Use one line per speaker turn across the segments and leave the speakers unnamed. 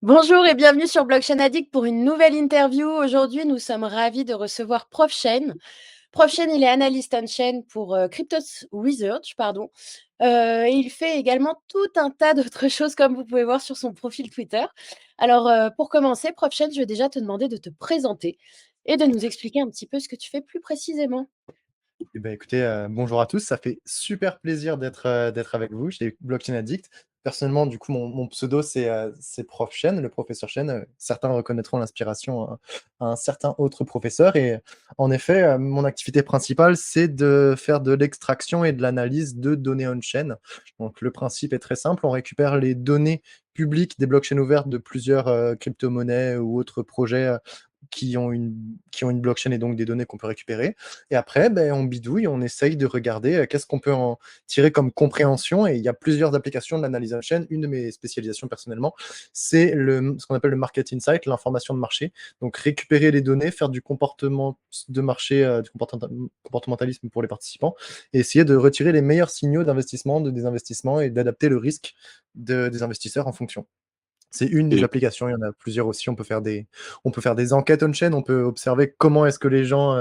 Bonjour et bienvenue sur Blockchain Addict pour une nouvelle interview. Aujourd'hui, nous sommes ravis de recevoir Profchain. Profchain, il est analyste on-chain pour Cryptos Research, pardon. Et il fait également tout un tas d'autres choses, comme vous pouvez voir sur son profil Twitter. Alors, pour commencer, Profchain, je vais déjà te demander de te présenter et de nous expliquer un petit peu ce que tu fais plus précisément.
Eh ben, écoutez, bonjour à tous, ça fait super plaisir d'être avec vous chez Blockchain Addict. Personnellement, du coup, mon pseudo, c'est Prof Chen, le professeur Chen. Certains reconnaîtront l'inspiration à un certain autre professeur. Et en effet, mon activité principale, c'est de faire de l'extraction et de l'analyse de données on-chain. Donc, le principe est très simple, on récupère les données publiques des blockchains ouvertes de plusieurs crypto-monnaies ou autres projets qui ont une blockchain et donc des données qu'on peut récupérer. Et après, ben, on bidouille, on essaye de regarder qu'est-ce qu'on peut en tirer comme compréhension. Et il y a plusieurs applications de l'analyse en chaîne. Une de mes spécialisations personnellement, c'est ce qu'on appelle le market insight, l'information de marché. Donc récupérer les données, faire du comportement de marché, du comportementalisme pour les participants, et essayer de retirer les meilleurs signaux d'investissement, de désinvestissement et d'adapter le risque des investisseurs en fonction. C'est une des
Et,
applications, il y en a plusieurs aussi. On peut faire des enquêtes on-chain, on peut observer comment est-ce que les gens,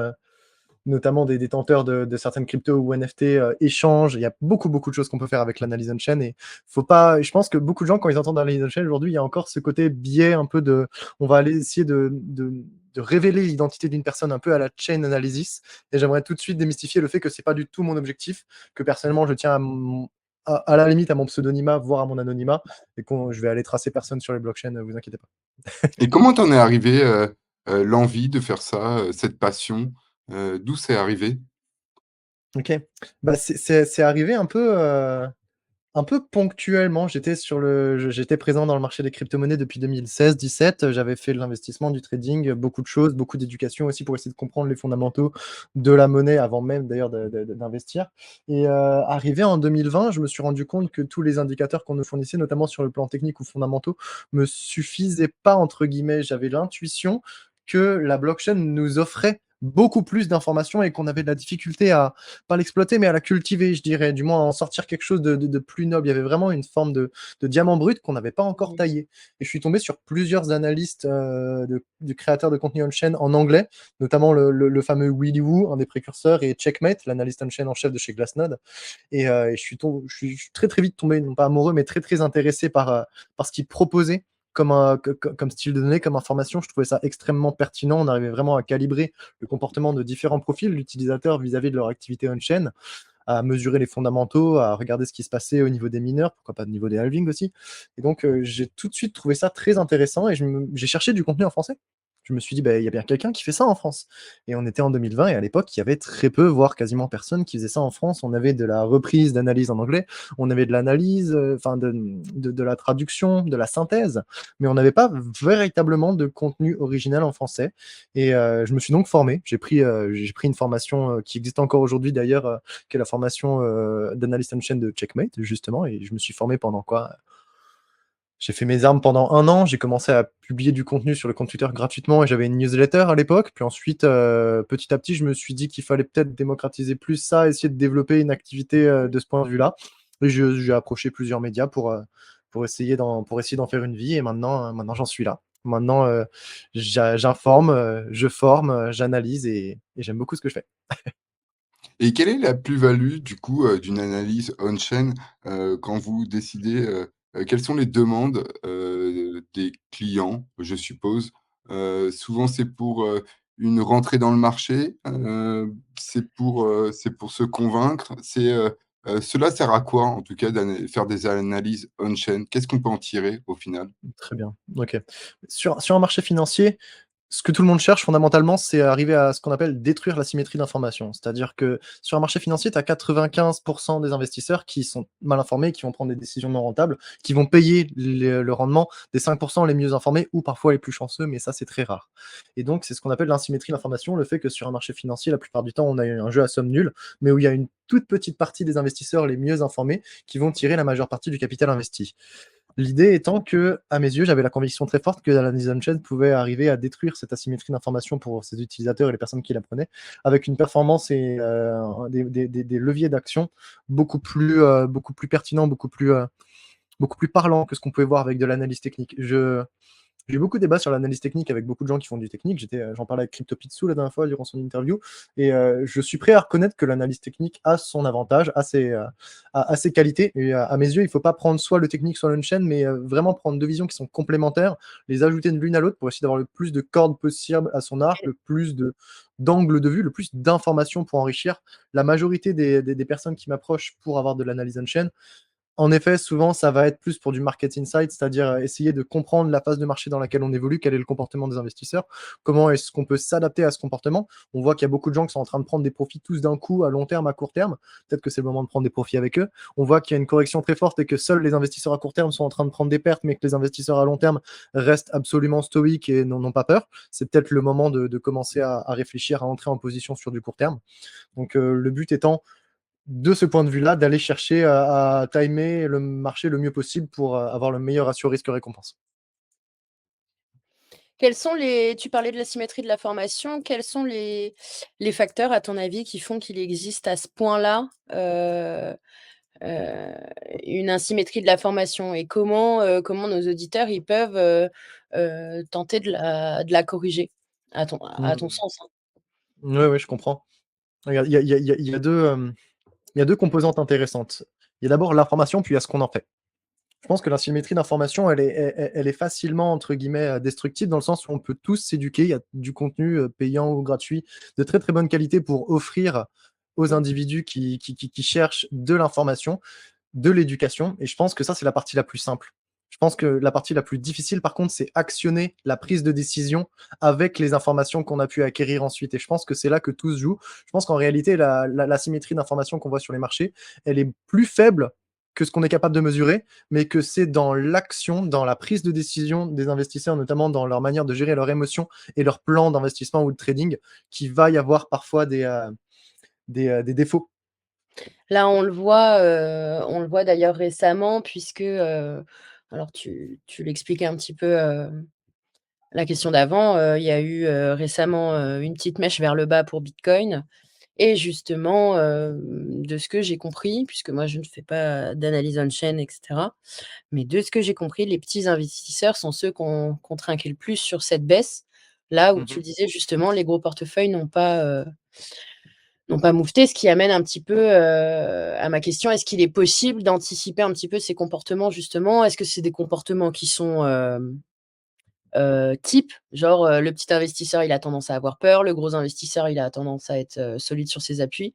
notamment des détenteurs de certaines cryptos ou NFT, échangent. Il y a beaucoup, beaucoup de choses qu'on peut faire avec l'analyse on-chain. Et faut pas, je pense que beaucoup de gens, quand ils entendent l'analyse on-chain aujourd'hui, il y a encore ce côté biais un peu de, on va aller essayer de révéler l'identité d'une personne un peu à la chain analysis. Et j'aimerais tout de suite démystifier le fait que c'est pas du tout mon objectif, que personnellement je tiens à la limite à mon pseudonymat, voire à mon anonymat, et je vais aller tracer personne sur les blockchains, ne vous inquiétez pas.
et comment t'en es arrivé, l'envie de faire ça, cette passion, d'où c'est arrivé?
Ok. Bah, c'est arrivé un peu ponctuellement. J'étais présent dans le marché des crypto-monnaies depuis 2016-17. J'avais fait de l'investissement, du trading, beaucoup de choses, beaucoup d'éducation aussi pour essayer de comprendre les fondamentaux de la monnaie avant même d'ailleurs d'investir. Et arrivé en 2020, je me suis rendu compte que tous les indicateurs qu'on nous fournissait, notamment sur le plan technique ou fondamentaux, me suffisaient pas, entre guillemets. J'avais l'intuition que la blockchain nous offrait beaucoup plus d'informations et qu'on avait de la difficulté à pas l'exploiter, mais à la cultiver, je dirais, du moins à en sortir quelque chose de plus noble. Il y avait vraiment une forme de diamant brut qu'on n'avait pas encore taillé. Et je suis tombé sur plusieurs analystes de créateurs de contenu on-chain en anglais, notamment le fameux Willy Woo, un des précurseurs, et Checkmate, l'analyste on-chain en chef de chez Glassnode. Et je suis très très vite tombé, non pas amoureux, mais très très intéressé par ce qu'il proposait comme style de données, comme information. Je trouvais ça extrêmement pertinent. On arrivait vraiment à calibrer le comportement de différents profils d'utilisateurs vis-à-vis de leur activité on-chain, à mesurer les fondamentaux, à regarder ce qui se passait au niveau des mineurs, pourquoi pas au niveau des halvings aussi. Et donc, j'ai tout de suite trouvé ça très intéressant et j'ai cherché du contenu en français. Je me suis dit, bah, il y a bien quelqu'un qui fait ça en France. Et on était en 2020 et à l'époque, il y avait très peu, voire quasiment personne qui faisait ça en France. On avait de la reprise d'analyse en anglais, on avait de l'analyse, enfin de la traduction, de la synthèse, mais on n'avait pas véritablement de contenu original en français. Et je me suis donc formé. J'ai pris une formation qui existe encore aujourd'hui d'ailleurs, qui est la formation d'analyste on chain de Checkmate, justement. Et je me suis formé pendant quoi? J'ai fait mes armes pendant 1 an. J'ai commencé à publier du contenu sur le compte Twitter gratuitement et j'avais une newsletter à l'époque. Puis ensuite, petit à petit, je me suis dit qu'il fallait peut-être démocratiser plus ça, essayer de développer une activité de ce point de vue-là. Et j'ai approché plusieurs médias pour essayer d'en faire une vie. Et maintenant j'en suis là. Maintenant, j'informe, je forme, j'analyse et j'aime beaucoup ce que je fais.
Et quelle est la plus-value, du coup, d'une analyse on-chain, quand vous décidez, quelles sont les demandes, des clients, je suppose? Souvent, c'est pour, une rentrée dans le marché, c'est pour se convaincre, cela sert à quoi, en tout cas, faire des analyses on-chain? Qu'est-ce qu'on peut en tirer, au final?
Très bien. OK. Sur un marché financier, ce que tout le monde cherche fondamentalement, c'est arriver à ce qu'on appelle détruire la symétrie d'information. C'est-à-dire que sur un marché financier, tu as 95 des investisseurs qui sont mal informés, qui vont prendre des décisions non rentables, qui vont payer le rendement des 5 les mieux informés ou parfois les plus chanceux, mais ça, c'est très rare. Et donc, c'est ce qu'on appelle l'insymétrie d'information, le fait que sur un marché financier, la plupart du temps, on a un jeu à somme nulle, mais où il y a une toute petite partie des investisseurs les mieux informés qui vont tirer la majeure partie du capital investi. L'idée étant que, à mes yeux, j'avais la conviction très forte que l'analyse on-chain pouvait arriver à détruire cette asymétrie d'information pour ses utilisateurs et les personnes qui l'apprenaient, avec une performance et des leviers d'action beaucoup plus pertinents, beaucoup plus beaucoup plus parlant que ce qu'on pouvait voir avec de l'analyse technique. J'ai eu beaucoup de débats sur l'analyse technique avec beaucoup de gens qui font du technique. J'en parlais avec CryptoPitsou la dernière fois durant son interview, et je suis prêt à reconnaître que l'analyse technique a son avantage, a ses qualités. Et à mes yeux, il ne faut pas prendre soit le technique, soit l'on-chain, mais vraiment prendre deux visions qui sont complémentaires, les ajouter de l'une à l'autre pour essayer d'avoir le plus de cordes possible à son arc, le plus d'angles de vue, le plus d'informations pour enrichir. La majorité des personnes qui m'approchent pour avoir de l'analyse on-chain, en effet, souvent, ça va être plus pour du market insight, c'est-à-dire essayer de comprendre la phase de marché dans laquelle on évolue, quel est le comportement des investisseurs, comment est-ce qu'on peut s'adapter à ce comportement. On voit qu'il y a beaucoup de gens qui sont en train de prendre des profits tous d'un coup, à long terme, à court terme. Peut-être que c'est le moment de prendre des profits avec eux. On voit qu'il y a une correction très forte et que seuls les investisseurs à court terme sont en train de prendre des pertes, mais que les investisseurs à long terme restent absolument stoïques et n'ont pas peur. C'est peut-être le moment de commencer à réfléchir, à entrer en position sur du court terme. Donc, le but étant, de ce point de vue-là, d'aller chercher à timer le marché le mieux possible pour avoir le meilleur ratio risque-récompense.
Tu parlais de la symétrie de la formation, quels sont les facteurs, à ton avis, qui font qu'il existe à ce point-là, heu, une asymétrie de la formation? Et comment nos auditeurs, ils peuvent, tenter de la corriger, à ton
Mmh.
sens, hein?
Ouais, ouais, je comprends. Regarde, il y a 2, il y a 2 composantes intéressantes. Il y a d'abord l'information, puis il y a ce qu'on en fait. Je pense que l'asymétrie d'information, elle est facilement, entre guillemets, «destructible», dans le sens où on peut tous s'éduquer. Il y a du contenu, payant ou gratuit, de très, très bonne qualité pour offrir aux
Mmh.
individus qui cherchent de l'information, de l'éducation, et je pense que ça, c'est la partie la plus simple. Je pense que la partie la plus difficile, par contre, c'est actionner la prise de décision avec les informations qu'on a pu acquérir ensuite, et je pense que c'est là que tout se joue. Je pense qu'en réalité, l'asymétrie d'information qu'on voit sur les marchés, elle est plus faible que ce qu'on est capable de mesurer, mais que c'est dans l'action, dans la prise de décision des investisseurs, notamment dans leur manière de gérer leurs émotions et leur plan d'investissement ou de trading, qu'il va y avoir parfois des défauts.
Là, on le voit d'ailleurs récemment puisque, alors tu l'expliquais un petit peu, la question d'avant, il y a eu, récemment, une petite mèche vers le bas pour Bitcoin. Et justement, de ce que j'ai compris, puisque moi je ne fais pas d'analyse on-chain et cetera, mais de ce que j'ai compris, les petits investisseurs sont ceux qui ont trinqué le plus sur cette baisse. Là où tu
Mmh.
le disais justement, les gros portefeuilles n'ont pas moufté, ce qui amène un petit peu, à ma question: est-ce qu'il est possible d'anticiper un petit peu ces comportements justement? Est-ce que c'est des comportements qui sont, types, genre, le petit investisseur, il a tendance à avoir peur, le gros investisseur, il a tendance à être, solide sur ses appuis?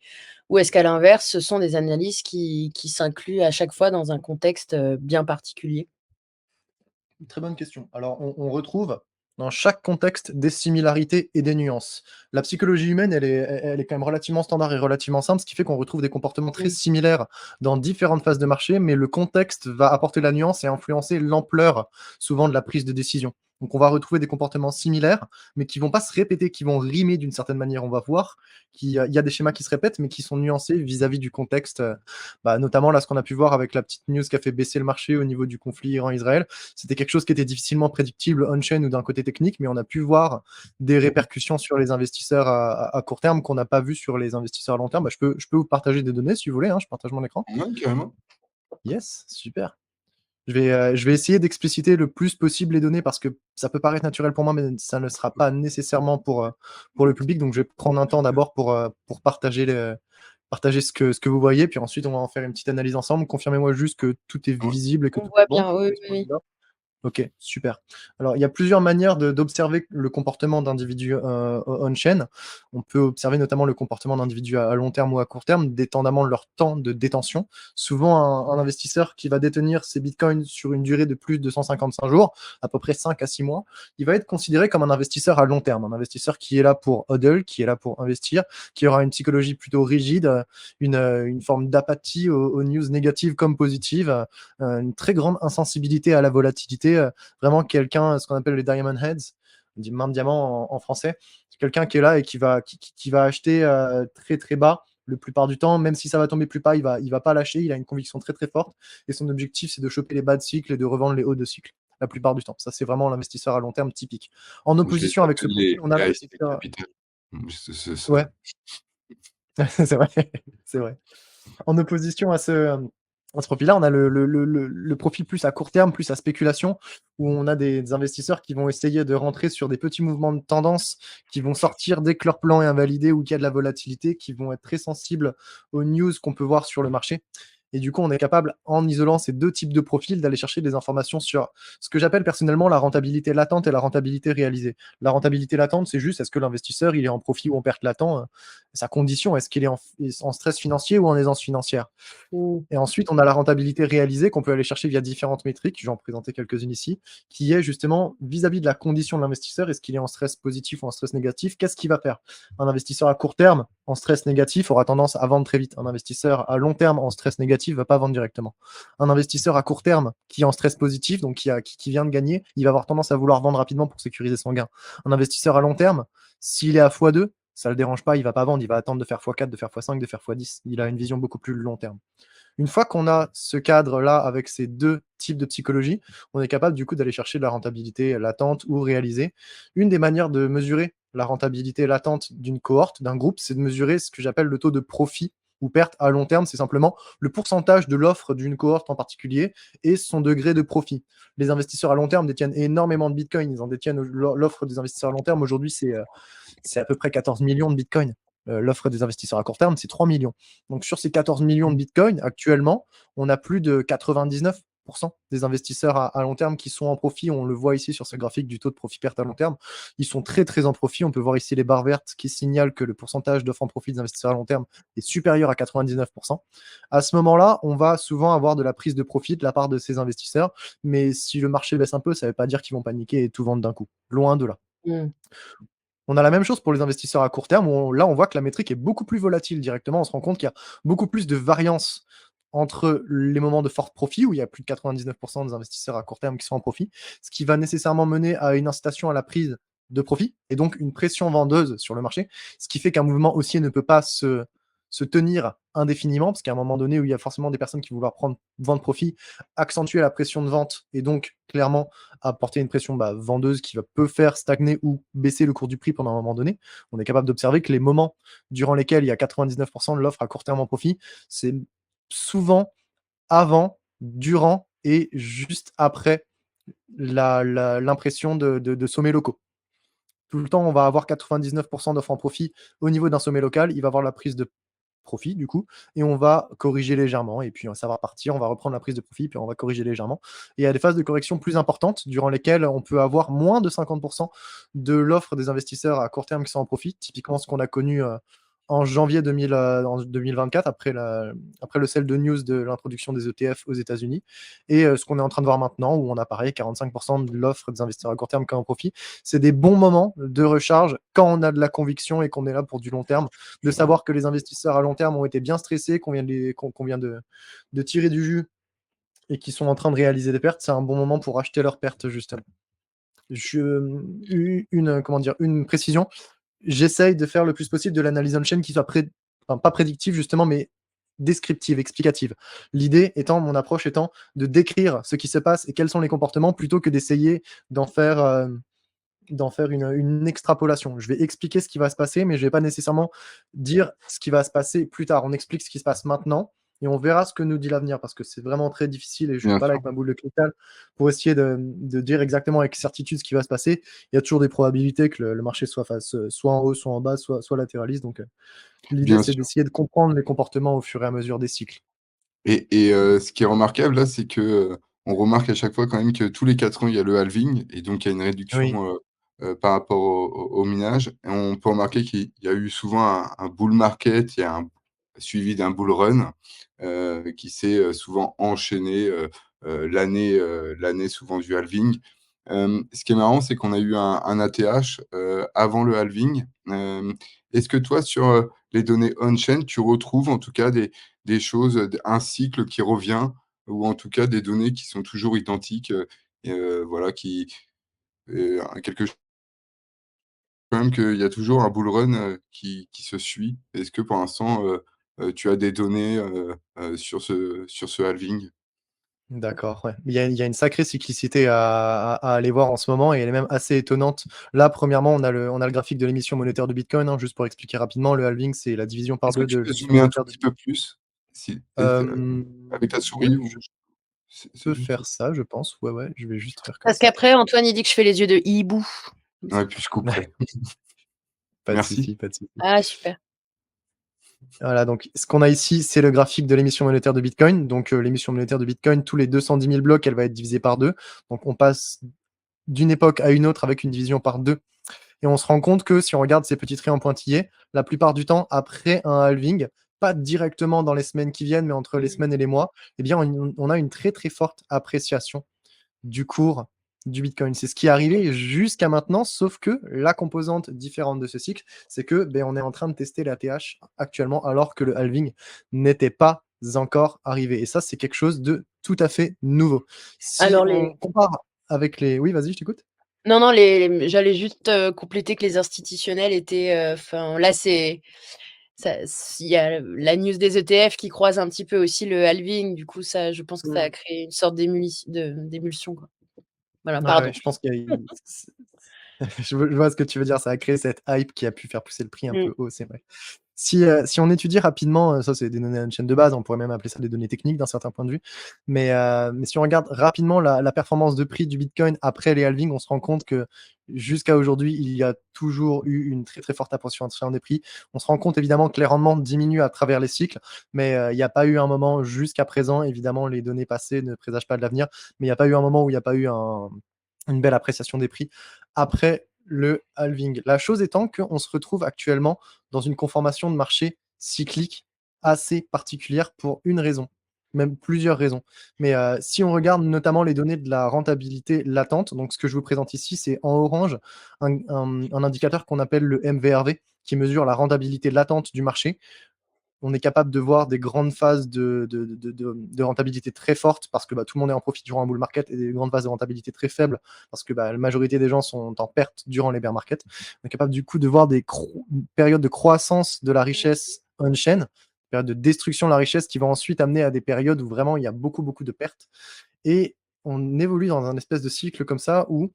Ou est-ce qu'à l'inverse, ce sont des analyses qui s'incluent à chaque fois dans un contexte, bien particulier?
Très bonne question. Alors, on retrouve dans chaque contexte des similarités et des nuances. La psychologie humaine, elle est quand même relativement standard et relativement simple, ce qui fait qu'on retrouve des comportements très
Mmh.
similaires dans différentes phases de marché, mais le contexte va apporter la nuance et influencer l'ampleur, souvent, de la prise de décision. Donc, on va retrouver des comportements similaires, mais qui vont pas se répéter, qui vont rimer d'une certaine manière. On va voir qu'il y a des schémas qui se répètent, mais qui sont nuancés vis-à-vis du contexte. Notamment là, ce qu'on a pu voir avec la petite news qui a fait baisser le marché au niveau du conflit Iran-Israël, c'était quelque chose qui était difficilement prédictible on-chain ou d'un côté technique, mais on a pu voir des répercussions sur les investisseurs à court terme qu'on n'a pas vu sur les investisseurs à long terme. Je peux vous partager des données si vous voulez, hein, je partage mon écran.
Ouais, carrément.
Yes, super. Je vais essayer d'expliciter le plus possible les données parce que ça peut paraître naturel pour moi, mais ça ne sera pas nécessairement pour le public. Donc, je vais prendre un temps d'abord pour partager ce que vous voyez, puis ensuite, on va en faire une petite analyse ensemble. Confirmez-moi juste que tout est
Ouais.
visible et que
On
tout
voit
est bon.
bien, oui, oui, oui.
OK, super. Alors, il y a plusieurs manières d'observer le comportement d'individus, on-chain. On peut observer notamment le comportement d'individus à long terme ou à court terme, dépendamment de leur temps de détention. Souvent, un investisseur qui va détenir ses bitcoins sur une durée de plus de 155 jours, à peu près 5 à 6 mois, il va être considéré comme un investisseur à long terme, un investisseur qui est là pour hodl, qui est là pour investir, qui aura une psychologie plutôt rigide, une forme d'apathie aux news négatives comme positives, une très grande insensibilité à la volatilité, vraiment quelqu'un, ce qu'on appelle les diamond heads, on dit main de diamant en français. C'est quelqu'un qui est là et qui va acheter très très bas la plupart du temps, même si ça va tomber plus bas, il va pas lâcher, il a une conviction très très forte et son objectif c'est de choper les bas de cycle et de revendre les hauts de cycle la plupart du temps. Ça c'est vraiment l'investisseur à long terme typique. En
Je les
opposition avec ce
appelle
profil, on a
les high
l'investisseur.
capital.
Ouais, c'est vrai, c'est vrai. En opposition à ce Dans ce profil-là, on a le profil plus à court terme, plus à spéculation, où on a des investisseurs qui vont essayer de rentrer sur des petits mouvements de tendance, qui vont sortir dès que leur plan est invalidé ou qu'il y a de la volatilité, qui vont être très sensibles aux news qu'on peut voir sur le marché. Et du coup, on est capable, en isolant ces deux types de profils, d'aller chercher des informations sur ce que j'appelle personnellement la rentabilité latente et la rentabilité réalisée. La rentabilité latente, c'est juste est-ce que l'investisseur il est en profit ou en perte latent, sa condition, est-ce qu'il est en stress financier ou en aisance financière.
Mmh.
Et ensuite, on a la rentabilité réalisée qu'on peut aller chercher via différentes métriques, je vais en présenter quelques-unes ici, qui est justement vis-à-vis de la condition de l'investisseur, est-ce qu'il est en stress positif ou en stress négatif, qu'est-ce qu'il va faire? Un investisseur à court terme, en stress négatif, aura tendance à vendre très vite. Un investisseur à long terme, en stress négatif, ne va pas vendre directement. Un investisseur à court terme, qui est en stress positif, donc qui vient de gagner, il va avoir tendance à vouloir vendre rapidement pour sécuriser son gain. Un investisseur à long terme, s'il est à x2, ça ne le dérange pas, il ne va pas vendre, il va attendre de faire x4, de faire x5, de faire x10. Il a une vision beaucoup plus long terme. Une fois qu'on a ce cadre-là avec ces deux types de psychologie, on est capable du coup d'aller chercher de la rentabilité latente ou réalisée. Une des manières de mesurer la rentabilité latente d'une cohorte, d'un groupe, c'est de mesurer ce que j'appelle le taux de profit ou perte à long terme. C'est simplement le pourcentage de l'offre d'une cohorte en particulier et son degré de profit. Les investisseurs à long terme détiennent énormément de Bitcoin. Ils en détiennent l'offre des investisseurs à long terme. Aujourd'hui, c'est à peu près 14 millions de Bitcoin. L'offre des investisseurs à court terme, c'est 3 millions. Donc sur ces 14 millions de Bitcoin, actuellement, on a plus de 99% des investisseurs à long terme qui sont en profit. On le voit ici sur ce graphique du taux de profit-perte à long terme. Ils sont très, très en profit. On peut voir ici les barres vertes qui signalent que le pourcentage d'offres en profit des investisseurs à long terme est supérieur à 99%. À ce moment-là, on va souvent avoir de la prise de profit de la part de ces investisseurs. Mais si le marché baisse un peu, ça ne veut pas dire qu'ils vont paniquer et tout vendre d'un coup. Loin de là.
Mmh.
On a la même chose pour les investisseurs à court terme, où là, on voit que la métrique est beaucoup plus volatile directement. On se rend compte qu'il y a beaucoup plus de variance entre les moments de fort profit, où il y a plus de 99% des investisseurs à court terme qui sont en profit, ce qui va nécessairement mener à une incitation à la prise de profit, et donc une pression vendeuse sur le marché, ce qui fait qu'un mouvement haussier ne peut pas se tenir indéfiniment, parce qu'à un moment donné où il y a forcément des personnes qui vont vouloir vendre profit, accentuer la pression de vente, et donc clairement apporter une pression vendeuse qui peut faire stagner ou baisser le cours du prix pendant un moment donné. On est capable d'observer que les moments durant lesquels il y a 99% de l'offre à court terme en profit, c'est souvent avant, durant et juste après l'impression de sommets locaux. Tout le temps, on va avoir 99% d'offres en profit au niveau d'un sommet local. Il va y avoir la prise de profit, du coup, et on va corriger légèrement. Et puis, ça va repartir. On va reprendre la prise de profit, puis on va corriger légèrement. Et il y a des phases de correction plus importantes durant lesquelles on peut avoir moins de 50% de l'offre des investisseurs à court terme qui sont en profit. Typiquement, ce qu'on a connu en janvier 2024, après le sell de news de l'introduction des ETF aux États-Unis, et ce qu'on est en train de voir maintenant, où on a pareil 45% de l'offre des investisseurs à court terme qui est en profit. C'est des bons moments de recharge quand on a de la conviction et qu'on est là pour du long terme, de savoir que les investisseurs à long terme ont été bien stressés, qu'on vient de tirer du jus et qui sont en train de réaliser des pertes. C'est un bon moment pour acheter leurs pertes, justement. Une précision. J'essaye de faire le plus possible de l'analyse on-chain qui soit pas prédictive justement, mais descriptive, explicative. L'idée étant, mon approche étant de décrire ce qui se passe et quels sont les comportements plutôt que d'essayer d'en faire une extrapolation. Je vais expliquer ce qui va se passer, mais je ne vais pas nécessairement dire ce qui va se passer plus tard. On explique ce qui se passe maintenant et on verra ce que nous dit l'avenir, parce que c'est vraiment très difficile et je ne suis
Bien
pas là
sûr.
avec ma boule de cristal pour essayer de dire exactement avec certitude ce qui va se passer. Il y a toujours des probabilités que le marché soit soit en haut, soit en bas, soit latéraliste. Donc, l'idée,
Bien
c'est
sûr.
d'essayer de comprendre les comportements au fur et à mesure des cycles.
Et ce qui est remarquable là, c'est que, on remarque à chaque fois quand même que tous les 4 ans, il y a le halving et donc il y a une
Oui,
réduction, par rapport au minage. Et on peut remarquer qu'il y a eu souvent un bull market, il y a suivi d'un bull run, qui s'est, souvent enchaîné, l'année souvent du halving. Ce qui est marrant, c'est qu'on a eu un ATH, avant le halving. Est-ce que toi sur, les données on-chain, tu retrouves en tout cas des choses, un cycle qui revient ou en tout cas des données qui sont toujours identiques, voilà quelque chose quand même qu'il y a toujours un bull run, qui se suit. Est-ce que pour l'instant, tu as des données, sur ce halving?
d'accord, ouais. Il y a une sacrée cyclicité à aller voir en ce moment et elle est même assez étonnante. Là, premièrement, on a le graphique de l'émission monétaire de Bitcoin, hein, juste pour expliquer rapidement. Le halving, c'est la division par
Est-ce que
2
tu
de
peux
l'émission
zoomer un tout
monétaire de
petit peu plus? Avec la souris
Ouais,
ou
je
c'est
peux
juste.
faire ça, je pense. Ouais, je vais juste faire comme
Parce
ça.
qu'après, Antoine, il dit que je fais les yeux de hibou.
Ouais, puis je couperai.
Pas de
Merci.
souci, pas de souci.
Ah, super.
Voilà, donc ce qu'on a ici, c'est le graphique de l'émission monétaire de Bitcoin. Donc l'émission monétaire de Bitcoin, tous les 210 000 blocs, elle va être divisée par 2. Donc on passe d'une époque à une autre avec une division par 2. Et on se rend compte que si on regarde ces petits traits en pointillés, la plupart du temps, après un halving, pas directement dans les semaines qui viennent, mais entre les semaines et les mois, eh bien, on a une très très forte appréciation du cours du Bitcoin. C'est ce qui est arrivé jusqu'à maintenant, sauf que la composante différente de ce cycle, c'est que on est en train de tester la TH actuellement, alors que le halving n'était pas encore arrivé. Et ça, c'est quelque chose de tout à fait nouveau. Si
Alors
on compare avec les... Oui, vas-y, je t'écoute.
Non, non, j'allais juste compléter que les institutionnels étaient. Enfin, là, il y a la news des ETF qui croise un petit peu aussi le halving. Du coup, ça, je pense que ça a créé une sorte d'émulsion, quoi. Voilà,
Ouais,
pardon.
je pense qu'il y a je vois ce que tu veux dire, ça a créé cette hype qui a pu faire pousser le prix un
Mmh.
peu haut, c'est vrai. Si on étudie rapidement, ça c'est des données à une chaîne de base, on pourrait même appeler ça des données techniques d'un certain point de vue. Mais si on regarde rapidement la performance de prix du Bitcoin après les halvings, on se rend compte que jusqu'à aujourd'hui, il y a toujours eu une très très forte appréciation des prix. On se rend compte évidemment que les rendements diminuent à travers les cycles, mais il n'y a pas eu un moment jusqu'à présent, évidemment les données passées ne présagent pas de l'avenir, mais il n'y a pas eu un moment où il n'y a pas eu une belle appréciation des prix après le halving. La chose étant qu'on se retrouve actuellement dans une conformation de marché cyclique assez particulière pour une raison, même plusieurs raisons. Mais si on regarde notamment les données de la rentabilité latente, donc ce que je vous présente ici, c'est en orange un indicateur qu'on appelle le MVRV, qui mesure la rentabilité latente du marché. On est capable de voir des grandes phases de rentabilité très fortes parce que tout le monde est en profit durant un bull market, et des grandes phases de rentabilité très faibles parce que la majorité des gens sont en perte durant les bear markets. On est capable du coup de voir des périodes de croissance de la richesse on-chain, périodes de destruction de la richesse qui vont ensuite amener à des périodes où vraiment il y a beaucoup, beaucoup de pertes. Et on évolue dans un espèce de cycle comme ça où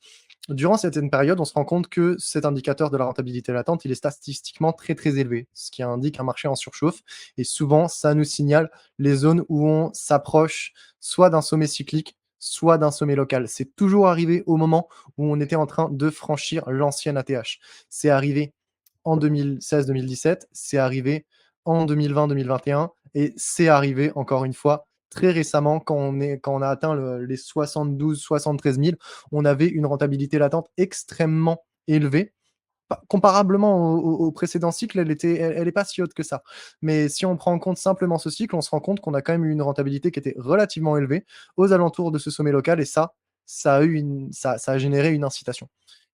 durant certaines périodes, on se rend compte que cet indicateur de la rentabilité latente, il est statistiquement très très élevé, ce qui indique un marché en surchauffe. Et souvent, ça nous signale les zones où on s'approche soit d'un sommet cyclique, soit d'un sommet local. C'est toujours arrivé au moment où on était en train de franchir l'ancienne ATH. C'est arrivé en 2016-2017, c'est arrivé en 2020-2021, et c'est arrivé encore une fois très récemment quand on a atteint les 72-73 000, on avait une rentabilité latente extrêmement élevée. Comparablement au précédent cycle, elle est pas si haute que ça. Mais si on prend en compte simplement ce cycle, on se rend compte qu'on a quand même eu une rentabilité qui était relativement élevée aux alentours de ce sommet local, et ça a généré une incitation.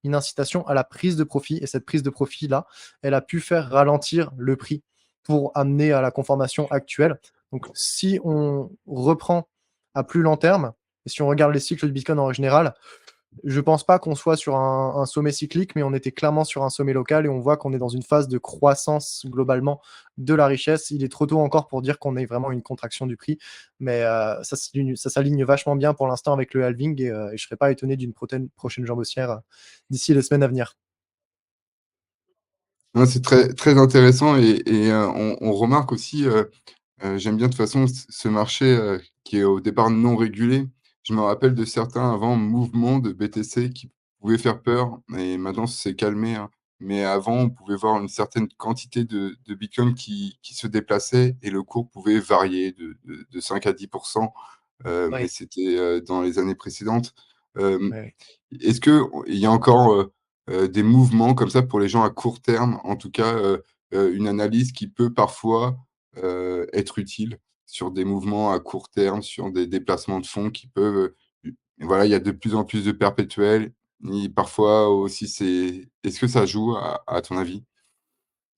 Une incitation à la prise de profit, et cette prise de profit-là, elle a pu faire ralentir le prix pour amener à la conformation actuelle. Donc si on reprend à plus long terme, et si on regarde les cycles du Bitcoin en général, je pense pas qu'on soit sur un sommet cyclique, mais on était clairement sur un sommet local, et on voit qu'on est dans une phase de croissance globalement de la richesse. Il est trop tôt encore pour dire qu'on est vraiment une contraction du prix, mais ça s'aligne vachement bien pour l'instant avec le halving, et je ne serais pas étonné d'une prochaine jambe haussière d'ici les semaines à venir.
Non, c'est très, très intéressant et on remarque aussi, j'aime bien de toute façon ce marché, qui est au départ non régulé. Je me rappelle de certains avant mouvements de BTC qui pouvaient faire peur et maintenant ça s'est calmé, hein. Mais avant, on pouvait voir une certaine quantité de bitcoin qui se déplaçait et le cours pouvait varier de 5 à 10 mais
Oui,
c'était, dans les années précédentes. Hem,
oui.
Est-ce qu'il y a encore, des mouvements comme ça pour les gens à court terme? En tout cas, une analyse qui peut parfois, être utile sur des mouvements à court terme, sur des déplacements de fonds qui peuvent, voilà, il y a de plus en plus de perpétuels et parfois aussi est-ce que ça joue à ton avis?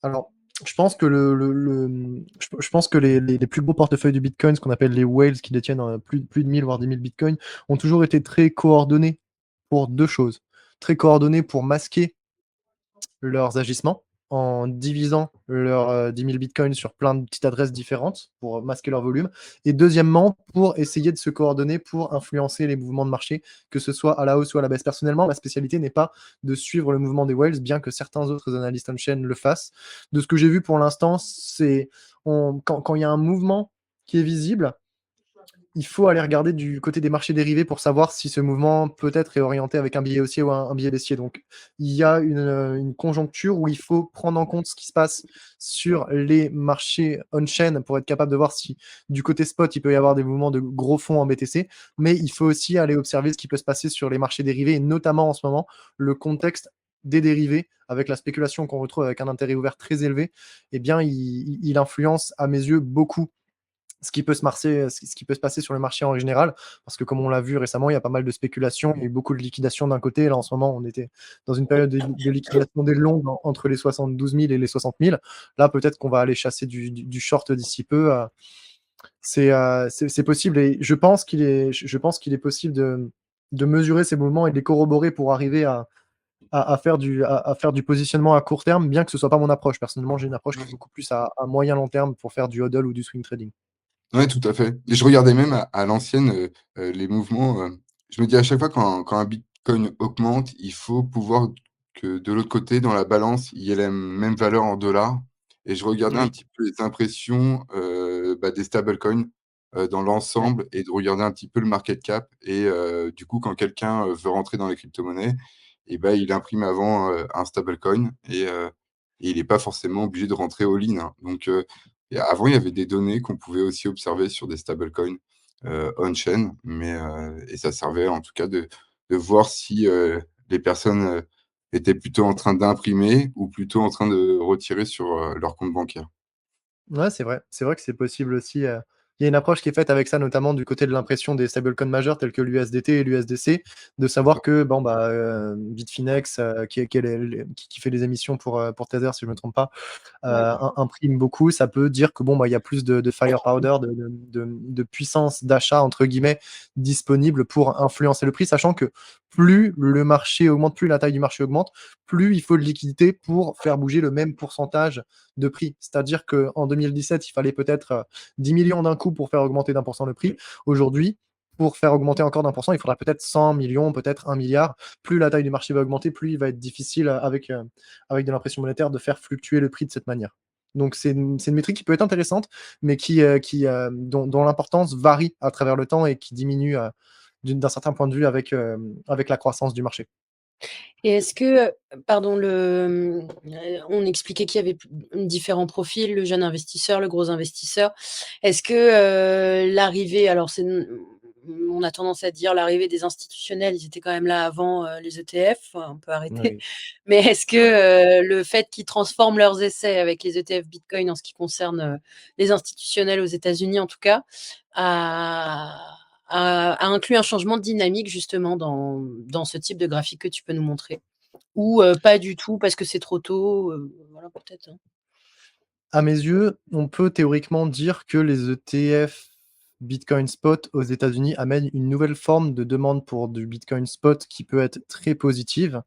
Alors, je pense que je pense que les plus gros portefeuilles du Bitcoin, ce qu'on appelle les whales, qui détiennent plus de 1000 voire 10 000 Bitcoins, ont toujours été très coordonnés pour deux choses. Très coordonnés pour masquer leurs agissements en divisant leurs 10 000 bitcoins sur plein de petites adresses différentes pour masquer leur volume. Et deuxièmement, pour essayer de se coordonner pour influencer les mouvements de marché, que ce soit à la hausse ou à la baisse. Personnellement, ma spécialité n'est pas de suivre le mouvement des whales, bien que certains autres analystes on-chain le fassent. De ce que j'ai vu pour l'instant, c'est quand il y a un mouvement qui est visible. Il faut aller regarder du côté des marchés dérivés pour savoir si ce mouvement peut-être est orienté avec un biais haussier ou un biais baissier. Donc, il y a une conjoncture où il faut prendre en compte ce qui se passe sur les marchés on-chain pour être capable de voir si du côté spot, il peut y avoir des mouvements de gros fonds en BTC, mais il faut aussi aller observer ce qui peut se passer sur les marchés dérivés, et notamment en ce moment, le contexte des dérivés, avec la spéculation qu'on retrouve avec un intérêt ouvert très élevé, eh bien, il influence à mes yeux beaucoup ce qui peut se passer sur le marché en général, parce que comme on l'a vu récemment, il y a pas mal de spéculation, il y a eu beaucoup de liquidations d'un côté. Là, en ce moment, on était dans une période de liquidation des longues entre les 72 000 et les 60 000. Là, peut-être qu'on va aller chasser du short d'ici peu. C'est possible, et je pense qu'il est possible de mesurer ces mouvements et de les corroborer pour arriver à faire du positionnement à court terme, bien que ce soit pas mon approche. Personnellement, j'ai une approche qui est beaucoup plus à moyen long terme pour faire du hodl ou du swing trading.
Ouais, tout à fait. Et je regardais même à l'ancienne, les mouvements, je me dis à chaque fois quand un bitcoin augmente, il faut pouvoir que de l'autre côté, dans la balance, il y ait la même valeur en dollars, et je regardais un
Oui.
petit peu les impressions, des stablecoins, dans
Ouais.
l'ensemble, et de regarder un petit peu le market cap, et du coup, quand quelqu'un, veut rentrer dans les cryptomonnaies, et bah, il imprime avant, un stablecoin, et il est pas forcément obligé de rentrer all-in, hein. Donc et avant, il y avait des données qu'on pouvait aussi observer sur des stablecoins, on-chain, mais et ça servait en tout cas de voir si, les personnes, étaient plutôt en train d'imprimer ou plutôt en train de retirer sur, leur compte bancaire.
Ouais, c'est vrai. C'est vrai que c'est possible aussi. Il y a une approche qui est faite avec ça, notamment du côté de l'impression des stablecoins majeurs tels que l'USDT et l'USDC, de savoir que bon, bah, Bitfinex, qui fait les émissions pour Tether, si je ne me trompe pas,
Ouais.
imprime beaucoup, ça peut dire que bon, bah, il y a plus de firepower, de puissance d'achat, entre guillemets, disponible pour influencer le prix, sachant que plus le marché augmente, plus la taille du marché augmente, plus il faut de liquidité pour faire bouger le même pourcentage de prix. C'est-à-dire qu'en 2017, il fallait peut-être 10 millions d'un coup pour faire augmenter d'1% le prix. Aujourd'hui, pour faire augmenter encore d'1%, il faudra peut-être 100 millions, peut-être 1 milliard. Plus la taille du marché va augmenter, plus il va être difficile avec de l'impression monétaire de faire fluctuer le prix de cette manière. Donc c'est une métrique qui peut être intéressante, mais dont l'importance varie à travers le temps et qui diminue d'un certain point de vue avec la croissance du marché.
Et est-ce que, pardon, on expliquait qu'il y avait différents profils, le jeune investisseur, le gros investisseur. Est-ce que, l'arrivée, alors on a tendance à dire l'arrivée des institutionnels, ils étaient quand même là avant, les ETF, on peut arrêter.
Oui.
Mais est-ce que, le fait qu'ils transforment leurs essais avec les ETF Bitcoin en ce qui concerne, les institutionnels aux États-Unis en tout cas, a a inclus un changement de dynamique justement dans ce type de graphique que tu peux nous montrer? Ou, pas du tout parce que c'est trop tôt, voilà peut-être, hein?
À mes yeux, on peut théoriquement dire que les ETF Bitcoin spot aux États-Unis amènent une nouvelle forme de demande pour du Bitcoin spot qui peut être très positive.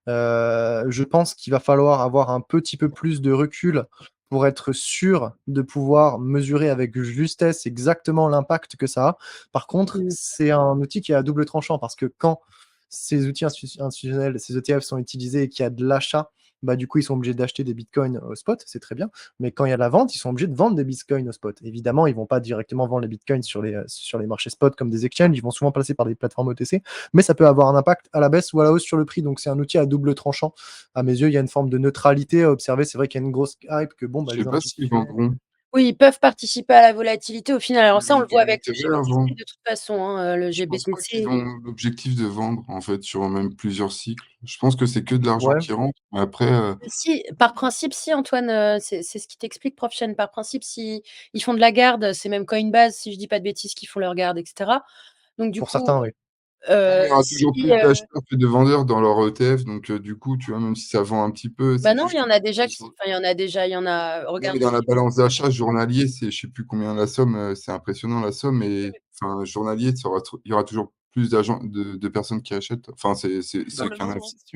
Je pense qu'il va falloir avoir un petit peu plus de recul pour être sûr de pouvoir mesurer avec justesse exactement l'impact que ça a. Par contre,
Mmh.
c'est un outil qui est à double tranchant, parce que quand ces outils institutionnels, ces ETF sont utilisés et qu'il y a de l'achat, bah, du coup, ils sont obligés d'acheter des bitcoins au spot, c'est très bien. Mais quand il y a de la vente, ils sont obligés de vendre des bitcoins au spot. Évidemment, ils vont pas directement vendre les bitcoins sur les marchés spot comme des exchanges, ils vont souvent passer par des plateformes OTC, mais ça peut avoir un impact à la baisse ou à la hausse sur le prix. Donc c'est un outil à double tranchant. À mes yeux, il y a une forme de neutralité à observer. C'est vrai qu'il y a une grosse hype que bon, bah,
Je sais
les
pas s'ils
institutionnels.
vendront.
Oui, ils peuvent participer à la volatilité au final. Alors ça, on le
Ils
voit
ont
avec le
intérêt à
GBTC
vendre.
de toute façon, hein, le
Je pense pas qu'ils
GBTC.
ont l'objectif de vendre, en fait, sur même plusieurs cycles. Je pense que c'est que de l'argent
Ouais,
qui rentre, mais après,
Si, par principe, si Antoine, c'est ce qui t'explique ProfChain. Par principe, si ils font de la garde, c'est même Coinbase, si je dis pas de bêtises, qui font leur garde et cetera. Donc du
pour
coup,
certains, oui.
non, mais il y aura
si,
toujours plus d'acheteurs que de vendeurs dans leur ETF, donc du coup, tu vois, même si ça vend un petit peu,
bah
c'est
non,
juste
il y
que
en a déjà
ils
qui,
ont
enfin, il y en a,
non, mais
regarde
dans la
aussi.
balance d'achat journalier, c'est je sais plus combien la somme, c'est impressionnant la somme, mais enfin, journalier, il y aura toujours plus d'agents de personnes qui achètent. Enfin,
Bah,
c'est qu'un avis.
si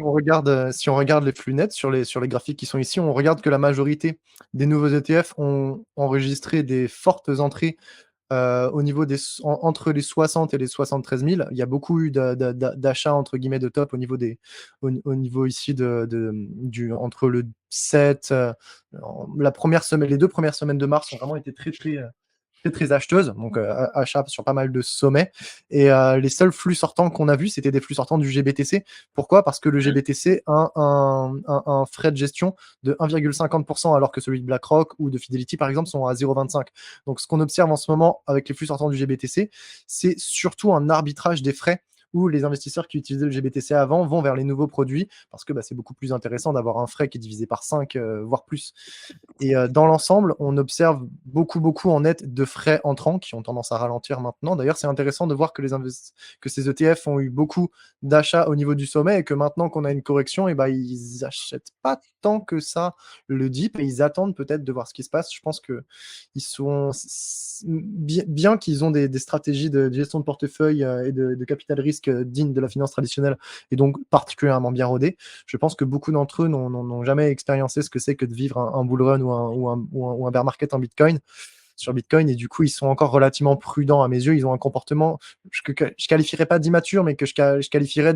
on regarde les flux nets sur les graphiques qui sont ici, on regarde que la majorité des nouveaux ETF ont enregistré des fortes entrées au niveau entre les 60 et les 73 000. Il y a beaucoup eu d'achats entre guillemets de top au niveau ici entre le 7, la première semaine, les 2 premières semaines de mars ont vraiment été très très très acheteuse, donc achat sur pas mal de sommets. Et les seuls flux sortants qu'on a vus, c'était des flux sortants du GBTC. Pourquoi? Parce que le GBTC a un frais de gestion de 1,50%, alors que celui de BlackRock ou de Fidelity, par exemple, sont à 0,25. Donc, ce qu'on observe en ce moment avec les flux sortants du GBTC, c'est surtout un arbitrage des frais où les investisseurs qui utilisaient le GBTC avant vont vers les nouveaux produits parce que c'est beaucoup plus intéressant d'avoir un frais qui est divisé par 5, voire plus. Et dans l'ensemble, on observe beaucoup en net de frais entrants qui ont tendance à ralentir maintenant. D'ailleurs, c'est intéressant de voir que que ces ETF ont eu beaucoup d'achats au niveau du sommet et que maintenant qu'on a une correction, ils achètent pas tant que ça le dip et ils attendent peut-être de voir ce qui se passe. Je pense que ils sont bien qu'ils ont des stratégies de gestion de portefeuille et de capital risque dignes de la finance traditionnelle et donc particulièrement bien rodées. Je pense que beaucoup d'entre eux n'ont jamais expériencé ce que c'est que de vivre un bull run ou un bear market en Bitcoin, sur Bitcoin, et du coup, ils sont encore relativement prudents à mes yeux. Ils ont un comportement que je qualifierais pas d'immature, mais que je qualifierais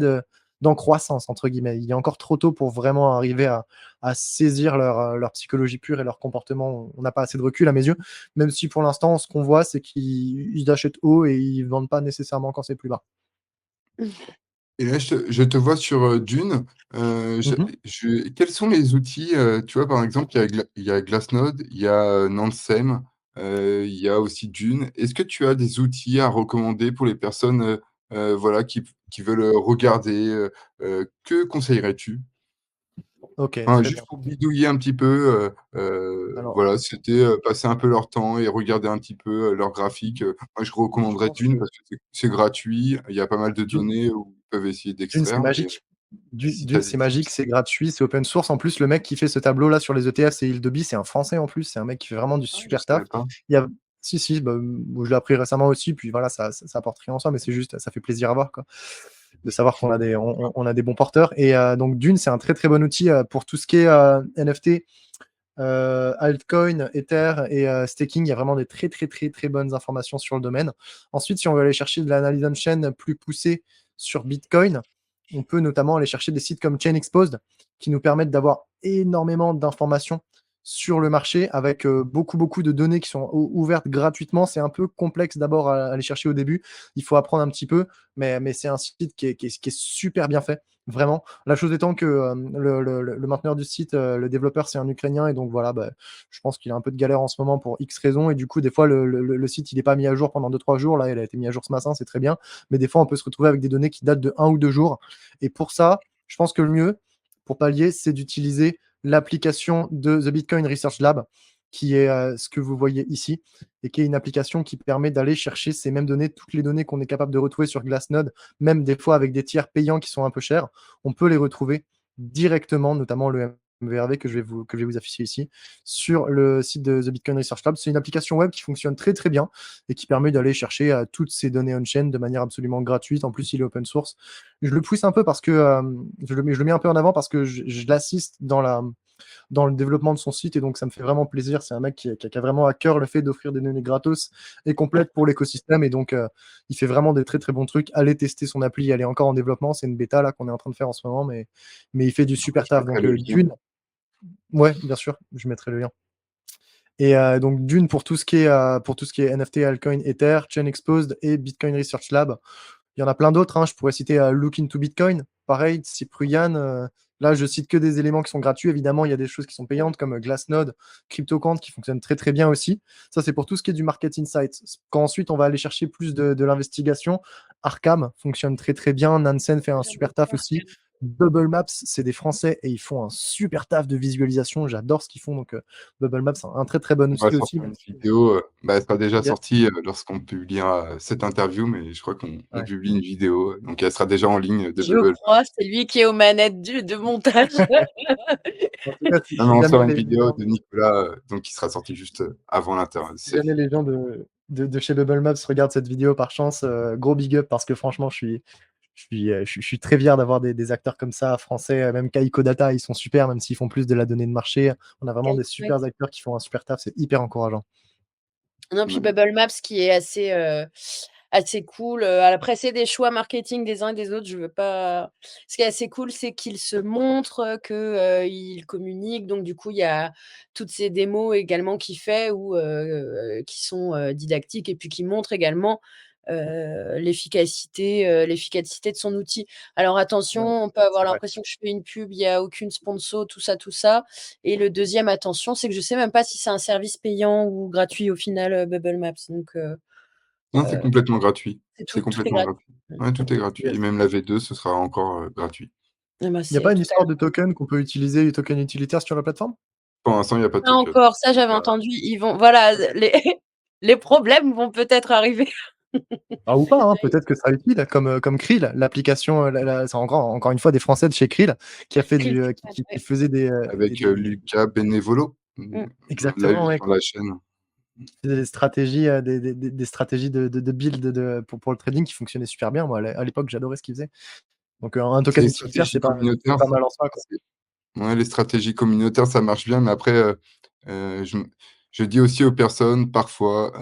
d'en croissance, entre guillemets. Il est encore trop tôt pour vraiment arriver à saisir leur psychologie pure et leur comportement. On n'a pas assez de recul à mes yeux, même si pour l'instant, ce qu'on voit, c'est qu'ils achètent haut et ils vendent pas nécessairement quand c'est plus bas.
Et là, je te vois sur, Dune.
Mhm.
Quels sont les outils, tu vois, par exemple, il y a Glassnode, il y a, Nansen, il y a aussi Dune. Est-ce que tu as des outils à recommander pour les personnes, voilà, qui veulent, regarder, que conseillerais-tu?
Ok,
Enfin,
très
juste
bien.
pour bidouiller un petit peu,
Alors,
voilà, c'était, passer un peu leur temps et regarder un petit peu, leurs graphiques. Moi, je
je
recommanderais
pense que
Dune parce que c'est gratuit. Il y a pas mal de
d'une
données où ils peuvent essayer
Dune, c'est
d'extraire, mais
magique.
si tu as
C'est
des
magique,
tips.
c'est gratuit, c'est open source. En plus, le mec qui fait ce tableau-là sur les ETF, c'est Hildebi, c'est un Français en plus. C'est un mec qui fait vraiment du
Ah, je
super taf.
savais pas.
Il y a... Si, je l'ai appris récemment aussi. Puis voilà, ça apporte rien en soi, mais c'est juste, ça fait plaisir à voir, quoi, de savoir qu'on a on a des bons porteurs. Et donc, Dune, c'est un très bon outil pour tout ce qui est NFT, altcoin, Ether et staking. Il y a vraiment des très bonnes informations sur le domaine. Ensuite, si on veut aller chercher de l'analyse on-chain plus poussée sur Bitcoin, on peut notamment aller chercher des sites comme Chain Exposed qui nous permettent d'avoir énormément d'informations sur le marché avec beaucoup de données qui sont ouvertes gratuitement. C'est un peu complexe d'abord à aller chercher au début. Il faut apprendre un petit peu, mais c'est un site qui est super bien fait, vraiment. La chose étant que le mainteneur du site, le développeur, c'est un Ukrainien, et donc voilà, je pense qu'il a un peu de galère en ce moment pour X raisons, et du coup, des fois, le site, il n'est pas mis à jour pendant 2-3 jours. Là, il a été mis à jour ce matin, c'est très bien, mais des fois, on peut se retrouver avec des données qui datent de 1 ou 2 jours. Et pour ça, je pense que le mieux, pour pallier, c'est d'utiliser l'application de The Bitcoin Research Lab, qui est ce que vous voyez ici, et qui est une application qui permet d'aller chercher ces mêmes données, toutes les données qu'on est capable de retrouver sur Glassnode, même des fois avec des tiers payants qui sont un peu chers. On peut les retrouver directement, notamment le MVRV que je vais vous afficher ici, sur le site de The Bitcoin Research Lab. C'est une application web qui fonctionne très bien et qui permet d'aller chercher toutes ces données on-chain de manière absolument gratuite. En plus, il est open source. Je le pousse un peu parce que je le mets un peu en avant parce que je l'assiste dans le développement de son site, et donc ça me fait vraiment plaisir. C'est un mec qui a vraiment à cœur le fait d'offrir des données gratos et complètes pour l'écosystème, et donc il fait vraiment des très bons trucs. Allez tester son appli, elle est encore en développement, c'est une bêta là qu'on est en train de faire en ce moment, mais il fait du super
Je
taf.
mettrai
Donc
le lien.
Dune, ouais, bien sûr, je mettrai le lien. Et donc Dune pour tout ce qui est NFT, altcoin, Ether, Chain Exposed et Bitcoin Research Lab. Il y en a plein d'autres, hein. Je pourrais citer Look into Bitcoin, pareil, Cyprian. Là, je cite que des éléments qui sont gratuits. Évidemment, il y a des choses qui sont payantes comme Glassnode, CryptoQuant qui fonctionnent très bien aussi. Ça, c'est pour tout ce qui est du market insight. Quand ensuite on va aller chercher plus de l'investigation, Arkham fonctionne très bien. Nansen fait un super taf aussi. Bubble Maps, c'est des Français et ils font un super taf de visualisation. J'adore ce qu'ils font. Donc, Bubble Maps, c'est un très bon
On va
outil aussi.
sortir une vidéo, elle sera déjà
Yes.
sortie, lorsqu'on publiera cette interview, mais je crois qu'on
Ouais.
publie une vidéo, donc elle sera déjà en ligne de
Je
Bubble.
crois, c'est lui qui est aux manettes de montage.
En tout cas,
Non, mais on sort une vidéo de Nicolas, donc qui sera sortie juste, avant
si jamais les gens de chez Bubble Maps regardent cette vidéo par chance, gros big up, parce que franchement, je suis très fier d'avoir des acteurs comme ça, français, même Kaiko Data, ils sont super, même s'ils font plus de la donnée de marché. On a vraiment
Quel
des
chouette.
super acteurs qui font un super taf, c'est hyper encourageant.
Non, puis
Ouais.
Bubble Maps qui est assez, assez cool, après c'est des choix marketing des uns et des autres, je veux pas ce qui est assez cool, c'est qu'ils se montrent, qu'ils communiquent, donc du coup, il y a toutes ces démos également qu'il fait ou qui sont, didactiques et puis qui montrent également, l'efficacité de son outil. Alors attention,
Ouais,
on peut avoir
c'est vrai.
l'impression que je fais une pub, il y a aucune sponsor, tout ça et le deuxième attention, c'est que je sais même pas si c'est un service payant ou gratuit au final, Bubble Maps donc
Non, c'est complètement gratuit.
c'est
C'est
tout est
complètement
gratuit.
gratuit. Ouais, tout est gratuit et
Yes.
même la V2, ce sera encore, gratuit.
Eh ben,
Il y a
c'est
pas une histoire
totalement
de token qu'on peut utiliser, les tokens utilitaires sur la plateforme?
Pour l'instant, il y a pas de
pas
token.
encore, ça j'avais
Heu,
entendu, ils vont voilà, les les problèmes vont peut-être arriver.
Ah ou pas, hein, peut-être que ça sera utile comme Krill, l'application, la c'est encore une fois des Français de chez Krill qui a fait
Krill
du,
Token,
qui
ouais.
faisait
avec, Lucas Benevolo.
Mmh.
On l'a
exactement,
eu
ouais,
sur la chaîne.
des stratégies, des stratégies de build pour le trading qui fonctionnaient super bien. Moi, à l'époque, j'adorais ce qu'il faisait. Donc, un
C'est
token
les
utilitaire,
stratégies
c'est
communautaires,
pas
ça
mal en soi, quoi.
c'est ouais, les stratégies communautaires, ça marche bien, mais après, je dis aussi aux personnes parfois,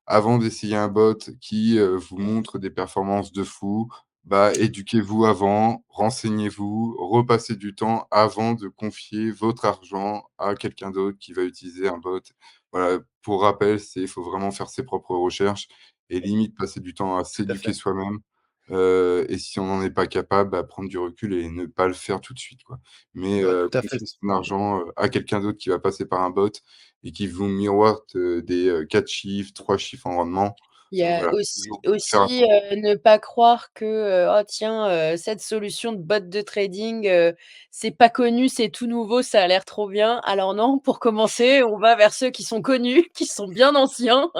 avant d'essayer un bot qui, vous montre des performances de fou, bah, éduquez-vous avant, renseignez-vous, repassez du temps avant de confier votre argent à quelqu'un d'autre qui va utiliser un bot. Voilà, pour rappel, il faut vraiment faire ses propres recherches et limite passer du temps à
Tout à
s'éduquer
fait.
soi-même, et si on n'en est pas capable, bah, prendre du recul et ne pas le faire tout de suite, quoi. Mais
Bah, tout à fait.
confier son argent, à quelqu'un d'autre qui va passer par un bot et qui vous miroite, des, 4 chiffres, 3 chiffres en rendement,
Il y a
voilà,
aussi
toujours faire
aussi,
attention.
ne pas croire que, «Oh tiens, cette solution de bot de trading, c'est pas connu, c'est tout nouveau, ça a l'air trop bien». Alors non, pour commencer, on va vers ceux qui sont connus, qui sont bien anciens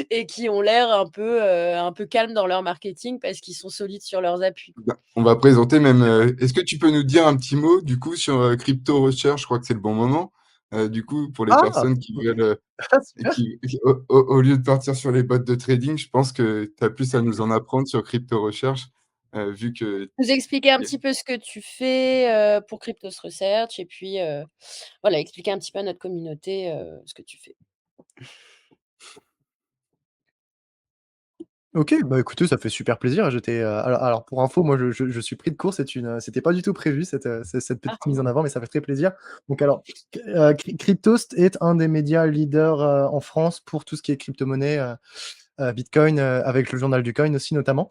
et qui ont l'air un peu calmes dans leur marketing parce qu'ils sont solides sur leurs appuis, quoi.
Bah, on va présenter même,
C'est vrai.
est-ce que tu peux nous dire un petit mot, du coup, sur, Crypto Recherche? Je crois que c'est le bon moment. Du coup, pour les
Ah!
personnes qui
OK.
veulent,
Ah
et
super!
au lieu de partir sur les bots de trading, je pense que tu as plus à nous en apprendre sur Crypto Recherche, vu que
Nous expliquer un
y a
petit peu ce que tu fais, pour Cryptos Research et puis, voilà, expliquer un petit peu à notre communauté, ce que tu fais.
OK, bah, écoutez, ça fait super plaisir. Alors pour info, moi je suis pris de court, c'était pas du tout prévu cette
Ah,
petite mise en avant, mais ça fait très plaisir. Donc alors, Cryptost est un des médias leaders, en France pour tout ce qui est crypto-monnaie, Bitcoin, avec le journal du coin aussi notamment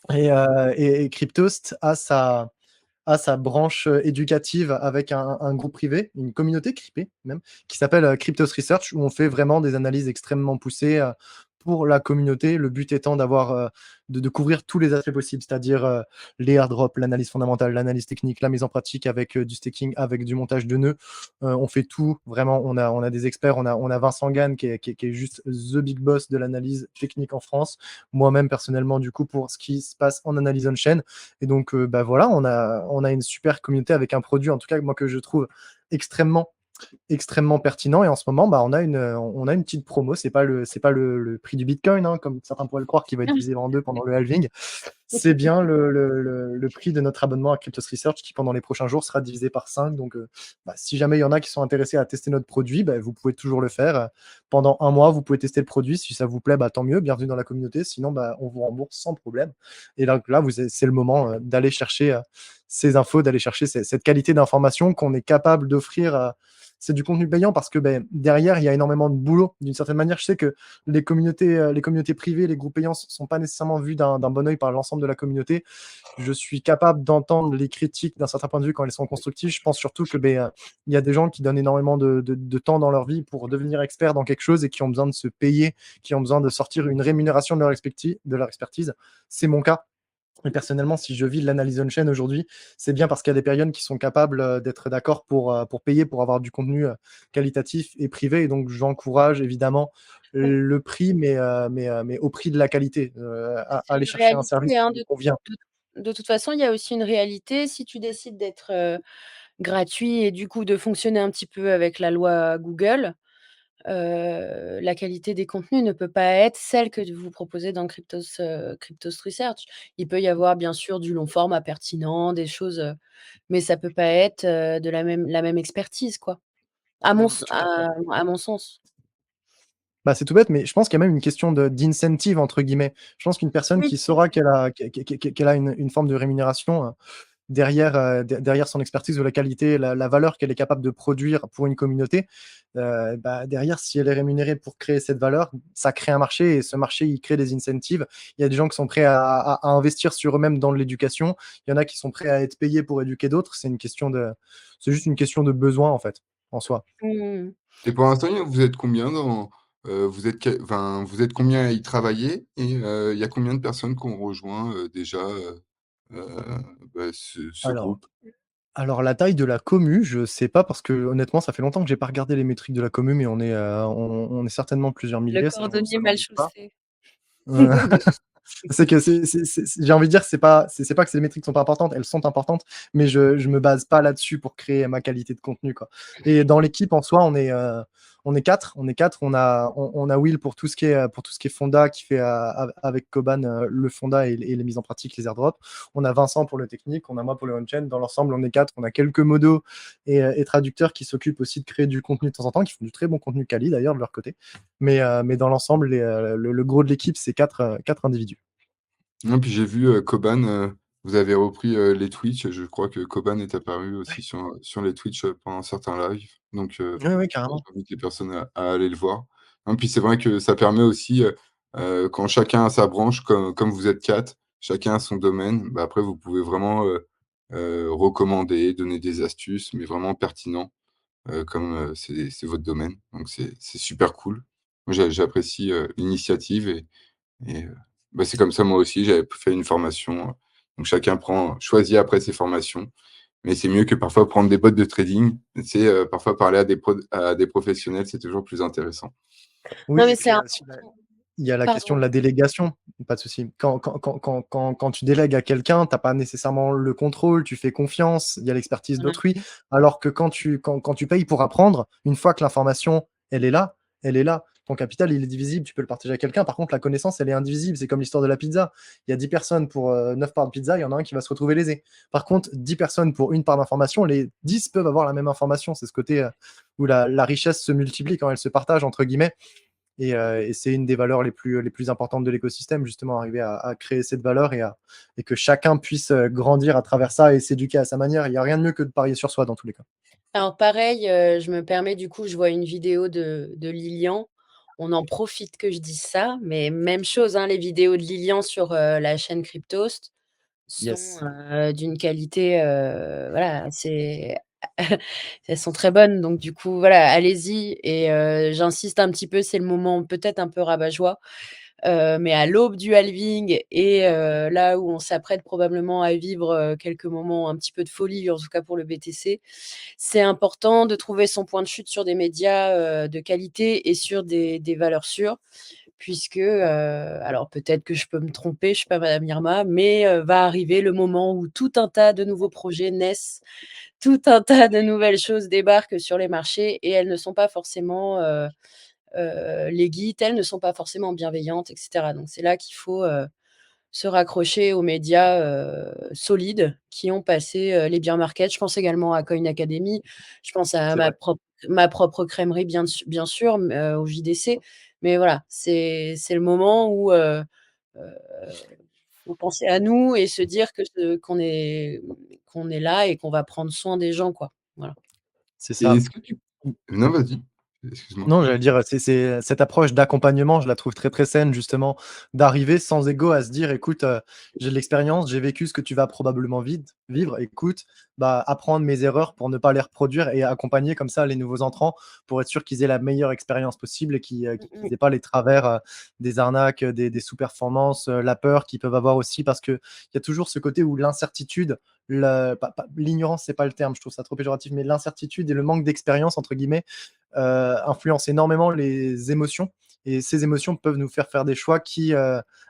et Cryptost a sa branche, éducative avec un groupe privé, une communauté privée même, qui s'appelle, Cryptos Research, où on fait vraiment des analyses extrêmement poussées, pour la communauté. Le but étant de couvrir tous les aspects possibles, c'est-à-dire, les airdrops, l'analyse fondamentale, l'analyse technique, la mise en pratique avec, du staking, avec du montage de nœuds. On fait tout vraiment, on a des experts, on a Vincent Gann qui est juste the big boss de l'analyse technique en France. Moi-même personnellement du coup pour ce qui se passe en analyse on-chain et donc, bah, voilà, on a une super communauté avec un produit, en tout cas, moi, que je trouve extrêmement, extrêmement pertinent et en ce moment, bah, on a une petite promo. C'est pas le prix du bitcoin, hein, comme certains pourraient le croire, qui va être divisé en 2 pendant le halving. C'est bien le prix de notre abonnement à Cryptos Research qui, pendant les prochains jours, sera divisé par 5. Donc, bah, si jamais il y en a qui sont intéressés à tester notre produit, bah, vous pouvez toujours le faire. Pendant un mois, vous pouvez tester le produit. Si ça vous plaît, bah, tant mieux, bienvenue dans la communauté. Sinon, bah, on vous rembourse sans problème. Et donc là, c'est le moment d'aller chercher ces infos, d'aller chercher cette qualité d'information qu'on est capable d'offrir. C'est du contenu payant parce que ben, derrière, il y a énormément de boulot. D'une certaine manière, je sais que les communautés privées, les groupes payants ne sont pas nécessairement vus d'un bon oeil par l'ensemble de la communauté. Je suis capable d'entendre les critiques d'un certain point de vue quand elles sont constructives. Je pense surtout que il y a des gens qui donnent énormément de temps dans leur vie pour devenir experts dans quelque chose et qui ont besoin de se payer, qui ont besoin de sortir une rémunération de leur expertise. C'est mon cas. Et personnellement, si je vis de l'analyse on-chain aujourd'hui, c'est bien parce qu'il y a des personnes qui sont capables d'être d'accord pour payer, pour avoir du contenu qualitatif et privé. Et donc, j'encourage évidemment le prix, mais au prix de la qualité.
C'est
Aller
une
chercher un service
réalité, hein,
qui vous convient.
de toute façon, il y a aussi une réalité. Si tu décides d'être, gratuit et du coup de fonctionner un petit peu avec la loi Google, la qualité des contenus ne peut pas être celle que vous proposez dans Cryptos Research. Il peut y avoir bien sûr du long format pertinent, des choses, mais ça peut pas être, de la même expertise, quoi. À mon s
Tout à fait.
à mon sens.
Bah, c'est tout bête, mais je pense qu'il y a même une question d'incentive entre guillemets. Je pense qu'une personne
Oui,
qui saura qu'elle a une forme de rémunération derrière, derrière son expertise ou la qualité, la valeur qu'elle est capable de produire pour une communauté, bah, derrière, si elle est rémunérée pour créer cette valeur, ça crée un marché et ce marché, il crée des incentives. Il y a des gens qui sont prêts à investir sur eux-mêmes dans l'éducation. Il y en a qui sont prêts à être payés pour éduquer d'autres. C'est juste une question de besoin, en fait, en soi.
mmh.
Et pour l'instant, vous êtes combien dans, vous êtes combien à y travailler et il y a combien de personnes qui ont rejoint, déjà, heu, ce
Alors
groupe?
alors la taille de la commu, je sais pas parce que honnêtement, ça fait longtemps que j'ai pas regardé les métriques de la commu, mais on est certainement plusieurs
Le
milliers,
cordonnier
ça j'en
mal
doute pas.
chaussé.
Heu, c'est que j'ai envie de dire, c'est pas que ces métriques sont pas importantes, elles sont importantes, mais je me base pas là-dessus pour créer ma qualité de contenu, quoi. Et dans l'équipe en soi, on est 4, on a Will pour tout ce qui est, pour tout ce qui est fonda, qui fait, avec Koban, le fonda et les mises en pratique, les airdrops. On a Vincent pour le technique, on a moi pour le on-chain. Dans l'ensemble, on est 4. On a quelques modos et traducteurs qui s'occupent aussi de créer du contenu de temps en temps, qui font du très bon contenu quali d'ailleurs de leur côté. Mais dans l'ensemble, le gros de l'équipe, c'est 4 individus.
Non, puis j'ai vu, Koban, vous avez repris, les Twitch. Je crois que Koban est apparu aussi
Ouais.
sur les Twitch, pendant certains lives. Donc,
Ouais, ouais, carrément.
j'invite les personnes à aller le voir. Non, puis c'est vrai que ça permet aussi, quand chacun a sa branche, comme vous êtes 4, chacun a son domaine, bah, après vous pouvez vraiment, recommander, donner des astuces, mais vraiment pertinents, comme, c'est votre domaine. Donc c'est super cool. Moi j'apprécie, l'initiative et bah, c'est comme ça moi aussi, j'avais fait une formation, donc chacun choisit après ses formations, mais c'est mieux que parfois prendre des bots de trading. Tu sais, parfois parler à des professionnels, c'est toujours plus intéressant.
Non,
Oui,
mais
et
c'est
puis il y a la question
pardon.
de la délégation, pas de souci. Quand tu délègues à quelqu'un, tu as pas nécessairement le contrôle, tu fais confiance, il y a l'expertise
Voilà.
d'autrui. Alors que quand tu payes pour apprendre, une fois que l'information, elle est là, elle est là. Ton capital, il est divisible, tu peux le partager à quelqu'un. Par contre, la connaissance, elle est indivisible. C'est comme l'histoire de la pizza. Il y a 10 personnes pour 9 parts de pizza, il y en a un qui va se retrouver lésé. Par contre, 10 personnes pour une part d'information, les 10 peuvent avoir la même information. C'est ce côté où la richesse se multiplie quand elle se partage, entre guillemets. Et c'est une des valeurs les plus importantes de l'écosystème, justement, arriver à créer cette valeur et que chacun puisse grandir à travers ça et s'éduquer à sa manière. Il n'y a rien de mieux que de parier sur soi dans tous les cas.
Alors pareil, je me permets du coup, je vois une vidéo de Lilian. On en profite que je dise ça, mais même chose, hein, les vidéos de Lilian sur, la chaîne Cryptost sont,
Yes.
d'une qualité, voilà, c'est elles sont très bonnes donc du coup, voilà, allez-y et j'insiste un petit peu, c'est le moment peut-être un peu rabat-joie. Mais à l'aube du halving et là où on s'apprête probablement à vivre, quelques moments un petit peu de folie, en tout cas pour le BTC, c'est important de trouver son point de chute sur des médias, de qualité et sur des valeurs sûres puisque, alors peut-être que je peux me tromper, je suis pas madame Irma, mais va arriver le moment où tout un tas de nouveaux projets naissent, tout un tas de nouvelles choses débarquent sur les marchés et elles ne sont pas forcément, les guides, elles ne sont pas forcément bienveillantes et cetera. Donc c'est là qu'il faut, se raccrocher aux médias, solides qui ont passé, les bear markets. Je pense également à Coin Academy, je pense à
C'est vrai.
ma propre crèmerie bien sûr, au JDC. Mais voilà, c'est le moment où, heu, faut penser à nous et se dire que ce qu'on est là et qu'on va prendre soin des gens, quoi. Voilà.
C'est
Et
ça.
est-ce que tu non, vas-y, excuse-moi.
Non, j'allais dire, c'est cette approche d'accompagnement, je la trouve très, très saine justement, d'arriver sans ego à se dire: «Écoute, j'ai de l'expérience, j'ai vécu ce que tu vas probablement vivre. Écoute, bah, apprendre mes erreurs pour ne pas les reproduire et accompagner comme ça les nouveaux entrants pour être sûr qu'ils aient la meilleure expérience possible et
Mmh
qu'ils
mh.
aient pas les travers, des arnaques, des sous-performances, la peur qu'ils peuvent avoir aussi». Parce qu'il y a toujours ce côté où l'incertitude, l'ignorance, c'est pas le terme, je trouve ça trop péjoratif, mais l'incertitude et le «manque d'expérience» entre guillemets, influencent énormément les émotions et ces émotions peuvent nous faire des choix qui,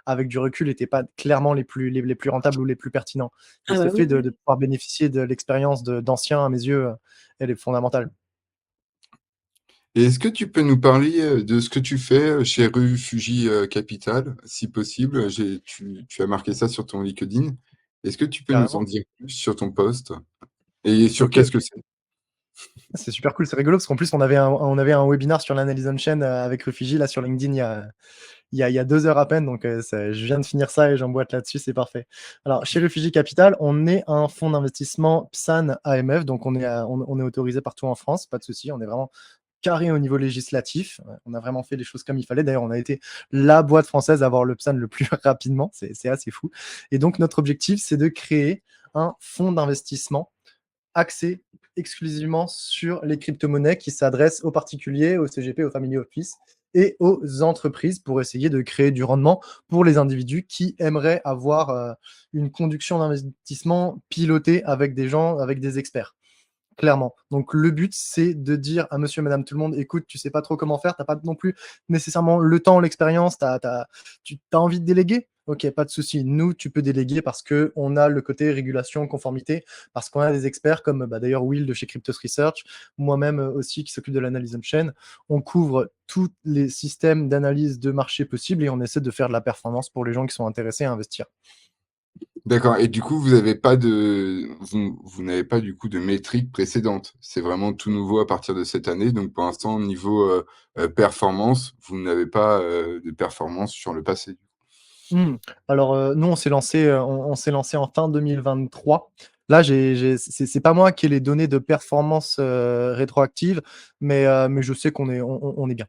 avec du recul, n'étaient pas clairement les plus rentables ou les plus pertinents et
Ah
ce
bah, oui,
fait de
oui.
pouvoir bénéficier de l'expérience d'anciens, à mes yeux, elle est fondamentale.
Et est-ce que tu peux nous parler, de ce que tu fais, chez Refugi, Capital, si possible? Tu as marqué ça sur ton LinkedIn. Est-ce que tu peux nous en
Carrément.
dire plus sur ton poste et sur
OK,
qu'est-ce que
OK.
c'est?
C'est super cool, c'est rigolo parce qu'en plus on avait un webinar sur l'analyse on-chain, avec Refugee là sur LinkedIn il y a 2 heures à peine, donc je viens de finir ça et j'emboîte là-dessus, c'est parfait. Alors chez Refugee Capital, on est un fonds d'investissement PSAN AMF, donc on est autorisé partout en France, pas de souci, on est vraiment carré au niveau législatif. On a vraiment fait les choses comme il fallait. D'ailleurs, on a été la boîte française à avoir le PSAN le plus rapidement, c'est assez fou. Et donc notre objectif, c'est de créer un fonds d'investissement axé exclusivement sur les crypto-monnaies qui s'adressent aux particuliers, aux CGP, aux family office et aux entreprises pour essayer de créer du rendement pour les individus qui aimeraient avoir une conduction d'investissement pilotée avec des gens, avec des experts. Clairement. Donc le but, c'est de dire à monsieur, madame, tout le monde, écoute, tu sais pas trop comment faire, tu pas non plus nécessairement le temps, l'expérience, tu as envie de déléguer? Ok, pas de souci. Nous, tu peux déléguer parce qu'on a le côté régulation, conformité, parce qu'on a des experts comme d'ailleurs Will de chez Cryptos Research, moi-même aussi qui s'occupe de l'analyse on-chain. On couvre tous les systèmes d'analyse de marché possibles et on essaie de faire de la performance pour les gens qui sont intéressés à investir.
D'accord. Et du coup, vous n'avez pas du coup de métriques précédentes. C'est vraiment tout nouveau à partir de cette année. Donc, pour l'instant, niveau performance, vous n'avez pas de performance sur le passé.
Mmh. Alors, nous, on s'est lancé en fin 2023. Là, c'est pas moi qui ai les données de performance, rétroactives, mais je sais qu'on est bien.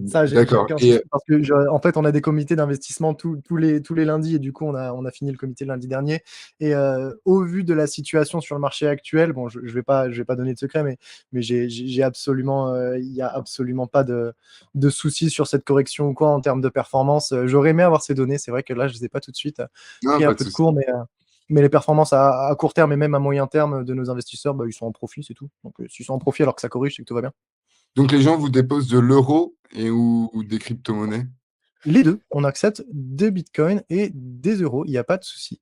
Ça, j'ai
D'accord.
aucun
Et
souci parce que en fait, on a des comités d'investissement tous les lundis et du coup, on a fini le comité lundi dernier et au vu de la situation sur le marché actuel, bon, je vais pas donner de secret, mais j'ai absolument, il y a absolument pas de soucis sur cette correction ou quoi en termes de performance. J'aurais aimé avoir ces données. C'est vrai que là, je les ai pas tout de suite,
non,
pris un
pas de
peu de
souci.
cours, mais les performances à court terme et même à moyen terme de nos investisseurs, bah, ils sont en profit, c'est tout. Donc, s'ils sont en profit alors que ça corrige, c'est que tout va bien.
Donc, les gens vous déposent de l'euro ou des crypto-monnaies?
Les 2, on accepte des bitcoins et des euros, il y a pas de souci.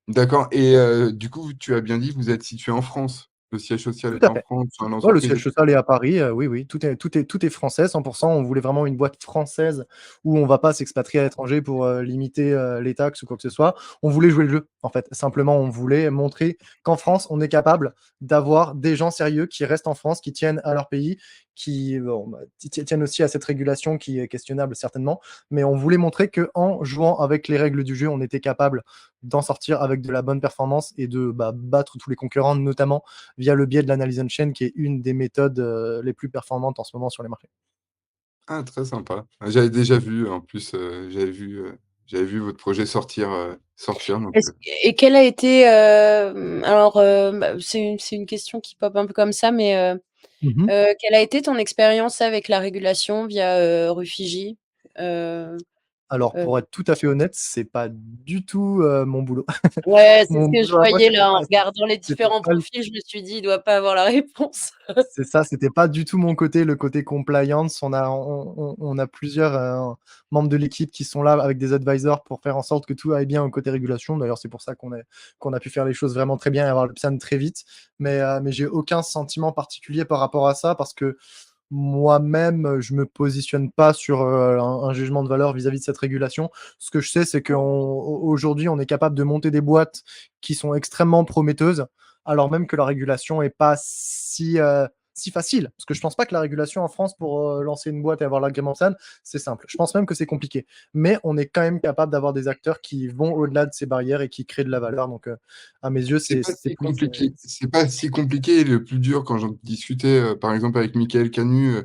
D'accord. Et du coup, tu as bien dit, vous êtes situé en France. Le siège social
Tout
est
à
en
fait.
France, enfin,
Ouais, le
l'entreprise
siège
est.
social est à Paris, oui, oui, tout est français, 100. On voulait vraiment une boîte française où on va pas s'expatrier à l'étranger pour, limiter, les taxes ou quoi que ce soit. On voulait jouer le jeu, en fait. Simplement, on voulait montrer qu'en France, on est capable d'avoir des gens sérieux qui restent en France, qui tiennent à leur pays, qui, bon, bah, tiennent aussi à cette régulation qui est questionnable certainement, mais on voulait montrer qu'en jouant avec les règles du jeu, on était capable d'en sortir avec de la bonne performance et de, bah, battre tous les concurrents, notamment via le biais de l'analyse on-chain, qui est une des méthodes les plus performantes en ce moment sur les marchés.
Ah, très sympa. Ah, j'avais déjà vu, en plus, j'avais vu votre projet sortir donc
Est-ce et quelle a été, alors, bah, c'est une question qui pop un peu comme ça, mais,
Mmh.
quelle a été ton expérience avec la régulation via, Refugee? Heu
Alors
heu,
pour être tout à fait honnête, c'est pas du tout, mon boulot.
ouais, c'est ce
Mon
que je
boulot à moi,
voyais là, en regardant les
c'était
différents
pas
profils, je me suis dit: «Il doit pas avoir la réponse».
C'est ça, c'était pas du tout mon côté, le côté compliance. On a plusieurs, membres de l'équipe qui sont là avec des advisors pour faire en sorte que tout aille bien au côté régulation. D'ailleurs, c'est pour ça qu'on a pu faire les choses vraiment très bien et avoir le PSAN très vite. Mais j'ai aucun sentiment particulier par rapport à ça parce que moi-même, je me positionne pas sur, un jugement de valeur vis-à-vis de cette régulation. Ce que je sais, c'est qu'aujourd'hui, on est capable de monter des boîtes qui sont extrêmement prometteuses, alors même que la régulation est pas si facile. Parce que je pense pas que la régulation en France pour, lancer une boîte et avoir l'agrément PSAN, c'est simple. Je pense même que c'est compliqué. Mais on est quand même capable d'avoir des acteurs qui vont au-delà de ces barrières et qui créent de la valeur. Donc, à mes yeux,
c'est pas
c'est
si
plus,
compliqué. C'est pas si compliqué. Le plus dur, quand j'en discutais, par exemple avec Michael Canu,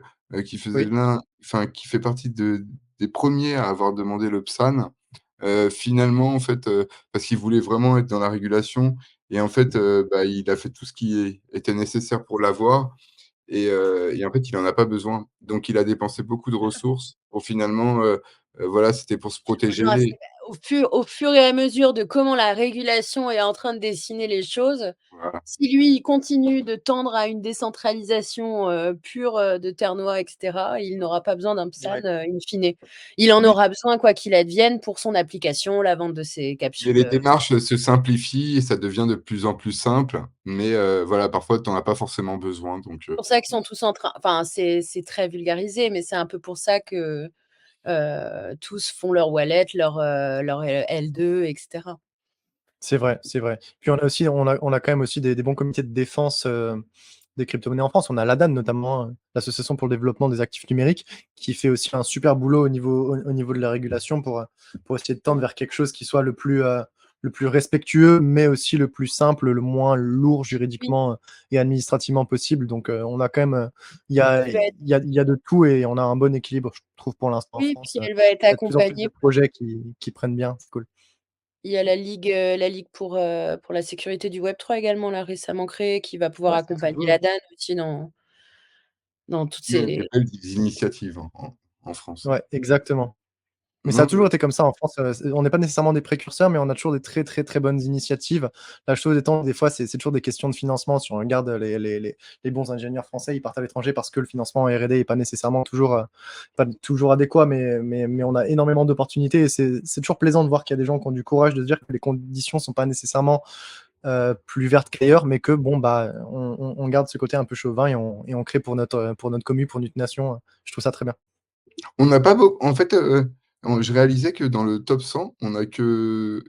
qui faisait
oui.
qui fait partie des premiers à avoir demandé le PSAN, finalement, en fait, parce qu'il voulait vraiment être dans la régulation et en fait, bah, il a fait tout ce qui était nécessaire pour l'avoir et en fait, il en a pas besoin. Donc il a dépensé beaucoup de ressources pour finalement, voilà, c'était pour se
Non,
protéger.
c'est au fur et à mesure de comment la régulation est en train de dessiner les choses,
Voilà.
si lui, il continue de tendre à une décentralisation, pure, de terre noire et cetera, il n'aura pas besoin d'un PSAN,
Ouais.
in fine. Il en
Mais
aura besoin quoi qu'il advienne pour son application, la vente de ses
Mais
capsules,
les démarches se simplifient et ça devient de plus en plus simple, mais voilà, parfois tu en as pas forcément besoin donc
pour ça qu'ils sont tous en train, enfin, c'est très vulgarisé, mais c'est un peu pour ça que, tous font leur wallet, leur L2 et cetera.
C'est vrai, c'est vrai. Puis on a quand même aussi des bons comités de défense, des crypto-monnaies en France. On a l'ADAN notamment, l'Association pour le développement des actifs numériques, qui fait aussi un super boulot au niveau de la régulation pour essayer de tendre vers quelque chose qui soit le plus respectueux, mais aussi le plus simple, le moins lourd
Oui,
juridiquement et administrativement possible. Donc on a quand même, il y a,
qui va être
il y a de tout et on a un bon équilibre, je trouve, pour l'instant en
oui,
France.
puis elle va être
Il y a de plus en plus de
accompagnée.
projets qui prennent bien, c'est cool.
Il y a la ligue pour la sécurité du web 3 également, là, récemment créée, qui va pouvoir
Ouais, c'est
accompagner
cool.
la DAN aussi dans toutes
Il y a
ces
pas eu des initiatives en France.
Ouais, exactement. Mais ça a
Non,
toujours été comme ça en France, on n'est pas nécessairement des précurseurs, mais on a toujours des très, très, très bonnes initiatives. La chose étant, des fois, c'est toujours des questions de financement. Si on regarde les bons ingénieurs français, ils partent à l'étranger parce que le financement en R&D est pas nécessairement pas toujours adéquat, mais on a énormément d'opportunités et c'est toujours plaisant de voir qu'il y a des gens qui ont du courage de se dire que les conditions sont pas nécessairement plus vertes qu'ailleurs, mais que bon, bah, on garde ce côté un peu chauvin et on crée pour notre commu, pour notre nation. Je trouve ça très bien.
on n'a pas beau en fait, je réalisais que dans le top 100, il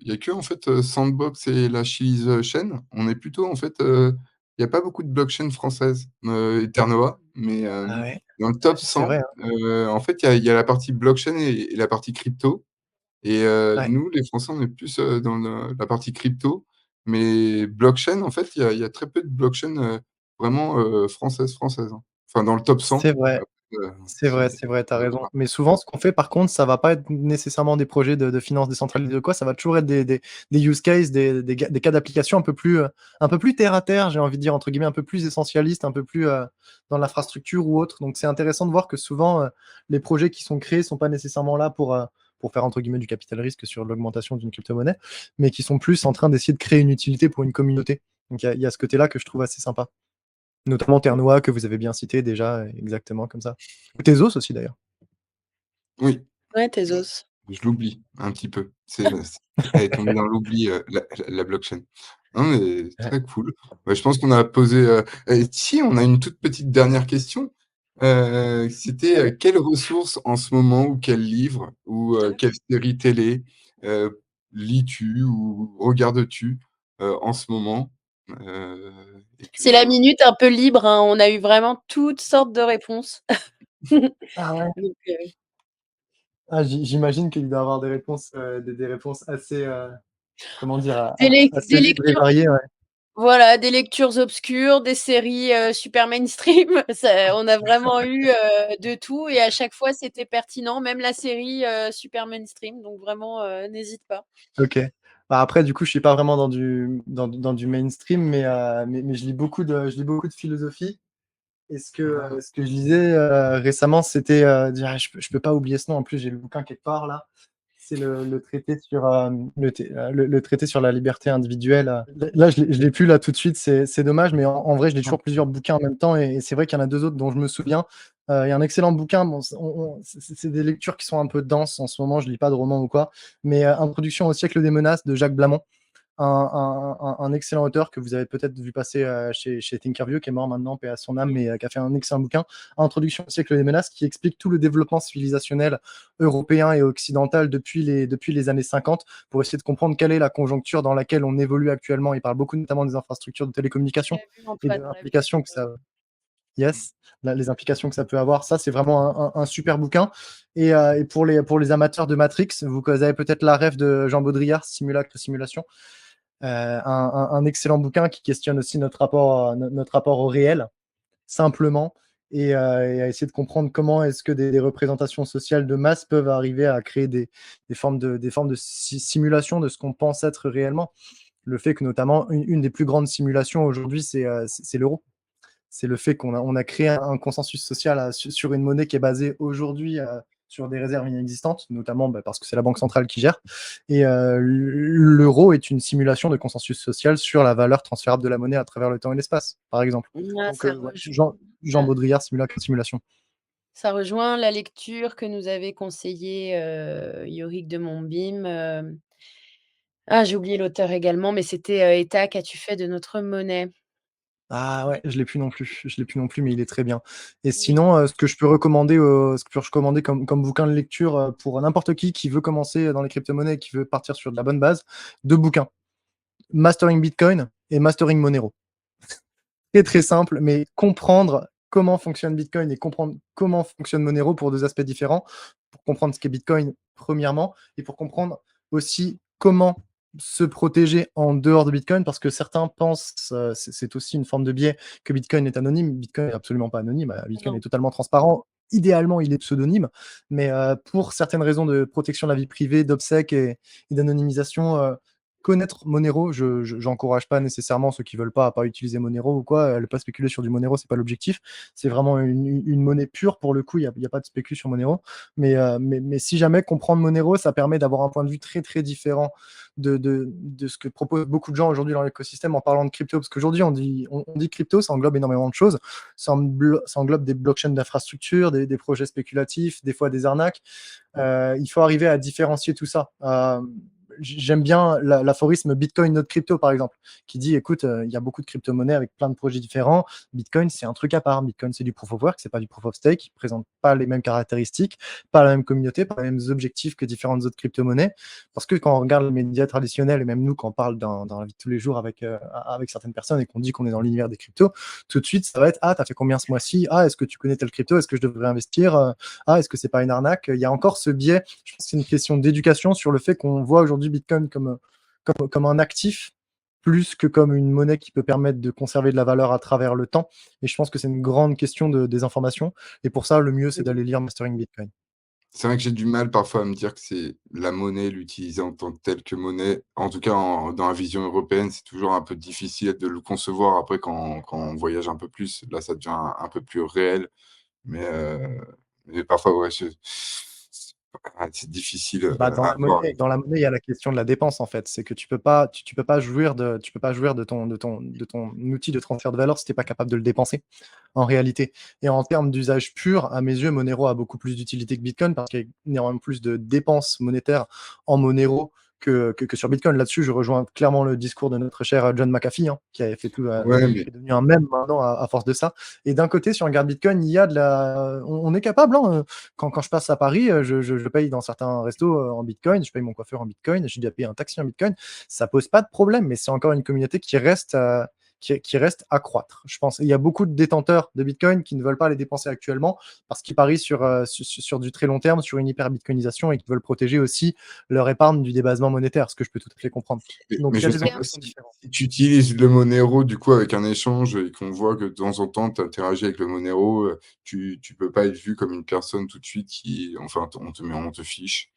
y a que en fait, Sandbox et la Chili's Chain. On est plutôt en fait, il y a pas beaucoup de blockchain françaises, et Ternoa, mais,
Ah ouais,
dans le top
c'est vrai,
100,
hein.
en fait, il y a la partie blockchain et la partie crypto et
Ouais.
nous, les Français, on est plus, dans la partie crypto, mais blockchain, en fait, il y a très peu de blockchain, vraiment, françaises, hein. Enfin, dans le top 100,
C'est vrai,
heu,
c'est vrai, tu as
ça
raison. Mais souvent, ce qu'on fait, par contre, ça va pas être nécessairement des projets de finances décentralisées ou quoi, ça va toujours être des use cases, des cas d'application un peu plus terre à terre, j'ai envie de dire, entre guillemets, un peu plus essentialistes, un peu plus dans l'infrastructure ou autre. Donc, c'est intéressant de voir que souvent, les projets qui sont créés sont pas nécessairement là pour faire, entre guillemets, du capital risque sur l'augmentation d'une crypto-monnaie, mais qui sont plus en train d'essayer de créer une utilité pour une communauté. Donc, il y a ce côté-là que je trouve assez sympa. Notamment Ternoa, que vous avez bien cité déjà, exactement comme ça. Ou Tezos aussi d'ailleurs.
oui.
ouais, Tezos.
Je l'oublie un petit peu. Elle est tombée dans l'oubli, la blockchain. Non, mais
Ouais.
très cool. Bah, je pense qu'on a posé, et si, on a une toute petite dernière question. C'était, quelles ressources en ce moment ou quels livres ou, quelle série télé, lis-tu ou regardes-tu, en ce moment? Heu et
C'est la
que
minute un peu libre, hein, on a eu vraiment toutes sortes de réponses.
Ah ouais?
Donc
Ah j'imagine qu'il doit y avoir des réponses, des réponses assez, comment dire? Assez
des
libres et
lectures
variées, ouais.
voilà, des lectures obscures, des séries, super mainstream. Ça on a vraiment eu, de tout et à chaque fois c'était pertinent, même la série, super mainstream, donc vraiment, n'hésite pas.
OK. Bah, après du coup, je suis pas vraiment dans du mainstream, mais je lis beaucoup de philosophie. Et
ah,
ce que je lisais récemment, c'était, je peux pas oublier ce nom. En plus, j'ai le bouquin quelque part là. C'est le traité sur le traité sur la liberté individuelle. Là, je l'ai plus là tout de suite. C'est dommage, mais en vrai, je lis toujours plusieurs bouquins en même temps. Et c'est vrai qu'il y en a deux autres dont je me souviens. Il y a un excellent bouquin. Bon, c'est des lectures qui sont un peu denses en ce moment. Je lis pas de romans ou quoi. Mais Introduction au siècle des menaces de Jacques Blamont, un excellent auteur que vous avez peut-être vu passer chez Thinkerview, qui est mort maintenant, paix à son âme, mais qui a fait un excellent bouquin, Introduction au siècle des menaces, qui explique tout le développement civilisationnel européen et occidental depuis les années 50, pour essayer de comprendre quelle est la conjoncture dans laquelle on évolue actuellement. Il parle beaucoup notamment des infrastructures de télécommunication
J'ai vu
et de
Antoine, ouais.
l'implication que ça, yes, les implications que ça peut avoir. Ça, c'est vraiment un super bouquin. Et pour les amateurs de Matrix, vous avez peut-être la rêve de Jean Baudrillard, Simulacre, Simulation, un excellent bouquin qui questionne aussi notre rapport au réel, simplement, et à essayer de comprendre comment est-ce que des représentations sociales de masse peuvent arriver à créer des formes de simulation de ce qu'on pense être réellement. Le fait que notamment une des plus grandes simulations aujourd'hui, c'est l'euro. C'est le fait on a créé un consensus social sur une monnaie qui est basée aujourd'hui sur des réserves inexistantes, notamment parce que c'est la banque centrale qui gère. Et l'euro est une simulation de consensus social sur la valeur transférable de la monnaie à travers le temps et l'espace, par exemple.
Ah,
Donc, ouais, Jean
ça
Baudrillard, simulation.
ça rejoint la lecture que nous avait conseillée, Yorick de Monbim, ah, j'ai oublié l'auteur également, mais c'était, «État, qu'as-tu fait de notre monnaie?»
Ah ouais, je l'ai plus non plus. Je l'ai plus non plus, mais il est très bien. Et
Oui.
sinon, ce que je peux recommander comme bouquin de lecture pour n'importe qui veut commencer dans les crypto-monnaies et qui veut partir sur de la bonne base, deux bouquins. Mastering Bitcoin et Mastering Monero. très, très simple, mais comprendre comment fonctionne Bitcoin et comprendre comment fonctionne Monero pour 2 aspects différents. Pour comprendre ce qu'est Bitcoin, premièrement, et pour comprendre aussi comment se protéger en dehors de Bitcoin, parce que certains pensent, c'est aussi une forme de biais, que Bitcoin est anonyme. Bitcoin est absolument pas anonyme, Bitcoin est
Non.
totalement transparent. Idéalement, il est pseudonyme, mais pour certaines raisons de protection de la vie privée, d'obsèques et d'anonymisation, connaître Monero, j'encourage pas nécessairement ceux qui veulent pas à pas utiliser Monero ou quoi, ne pas spéculer sur du Monero, c'est pas l'objectif. C'est vraiment une monnaie pure pour le coup, il y a pas de spécul sur Monero. Mais si jamais comprendre Monero, ça permet d'avoir un point de vue très, très différent de ce que proposent beaucoup de gens aujourd'hui dans l'écosystème en parlant de crypto. Parce qu'aujourd'hui, on dit crypto, ça englobe énormément de choses. Ça englobe des blockchains d'infrastructures, des projets spéculatifs, des fois des arnaques. Il faut arriver à différencier tout ça. J'aime bien l'aphorisme Bitcoin, not crypto, par exemple, qui dit, écoute, il y a beaucoup de crypto-monnaies avec plein de projets différents. Bitcoin, c'est un truc à part. Bitcoin, c'est du proof of work, c'est pas du proof of stake. Il présente pas les mêmes caractéristiques, pas la même communauté, pas les mêmes objectifs que différentes autres crypto-monnaies. Parce que quand on regarde les médias traditionnels, et même nous, quand on parle dans la vie de tous les jours avec certaines personnes et qu'on dit qu'on est dans l'univers des cryptos, tout de suite, ça va être, ah, t'as fait combien ce mois-ci? Ah, est-ce que tu connais tel crypto? Est-ce que je devrais investir? Ah, est-ce que c'est pas une arnaque? Il y a encore ce biais. Je pense que c'est une question d'éducation sur le fait qu'on voit aujourd'hui Bitcoin comme un actif plus que comme une monnaie qui peut permettre de conserver de la valeur à travers le temps. Et je pense que c'est une grande question de désinformation. Et pour ça, le mieux, c'est d'aller lire Mastering Bitcoin.
C'est vrai que j'ai du mal parfois à me dire que c'est la monnaie, l'utiliser en tant que telle que monnaie. En tout cas, dans la vision européenne, c'est toujours un peu difficile de le concevoir. Après, quand on voyage un peu plus, là, ça devient un peu plus réel. Mais, parfois, ouais, c'est difficile
Bah,
à voir.
dans la monnaie, il y a la question de la dépense en fait. C'est que tu peux pas jouir de ton outil de transfert de valeur si tu n'es pas capable de le dépenser en réalité. Et en termes d'usage pur, à mes yeux, Monero a beaucoup plus d'utilité que Bitcoin parce qu'il y a énormément plus de dépenses monétaires en Monero que sur Bitcoin. Là-dessus, je rejoins clairement le discours de notre cher John McAfee, hein, qui avait fait tout,
Ouais, mais
qui est devenu un mème maintenant à force de ça. Et d'un côté, si on regarde Bitcoin, il y a on est capable, hein, quand je passe à Paris, je paye dans certains restos en Bitcoin, je paye mon coiffeur en Bitcoin, j'ai déjà payé un taxi en Bitcoin. Ça pose pas de problème, mais c'est encore une communauté qui reste à croître, je pense. Et il y a beaucoup de détenteurs de Bitcoin qui ne veulent pas les dépenser actuellement parce qu'ils parient sur du très long terme, sur une hyper-bitcoinisation et qui veulent protéger aussi leur épargne du débasement monétaire, ce que je peux tout à fait comprendre. Donc
mais
il y a
je
des
sais
enjeux
pas
qui sont
si
différents.
tu utilises le Monero, du coup, avec un échange et qu'on voit que de temps en temps, tu interagis avec le Monero, tu peux pas être vu comme une personne tout de suite qui enfin, on te fiche.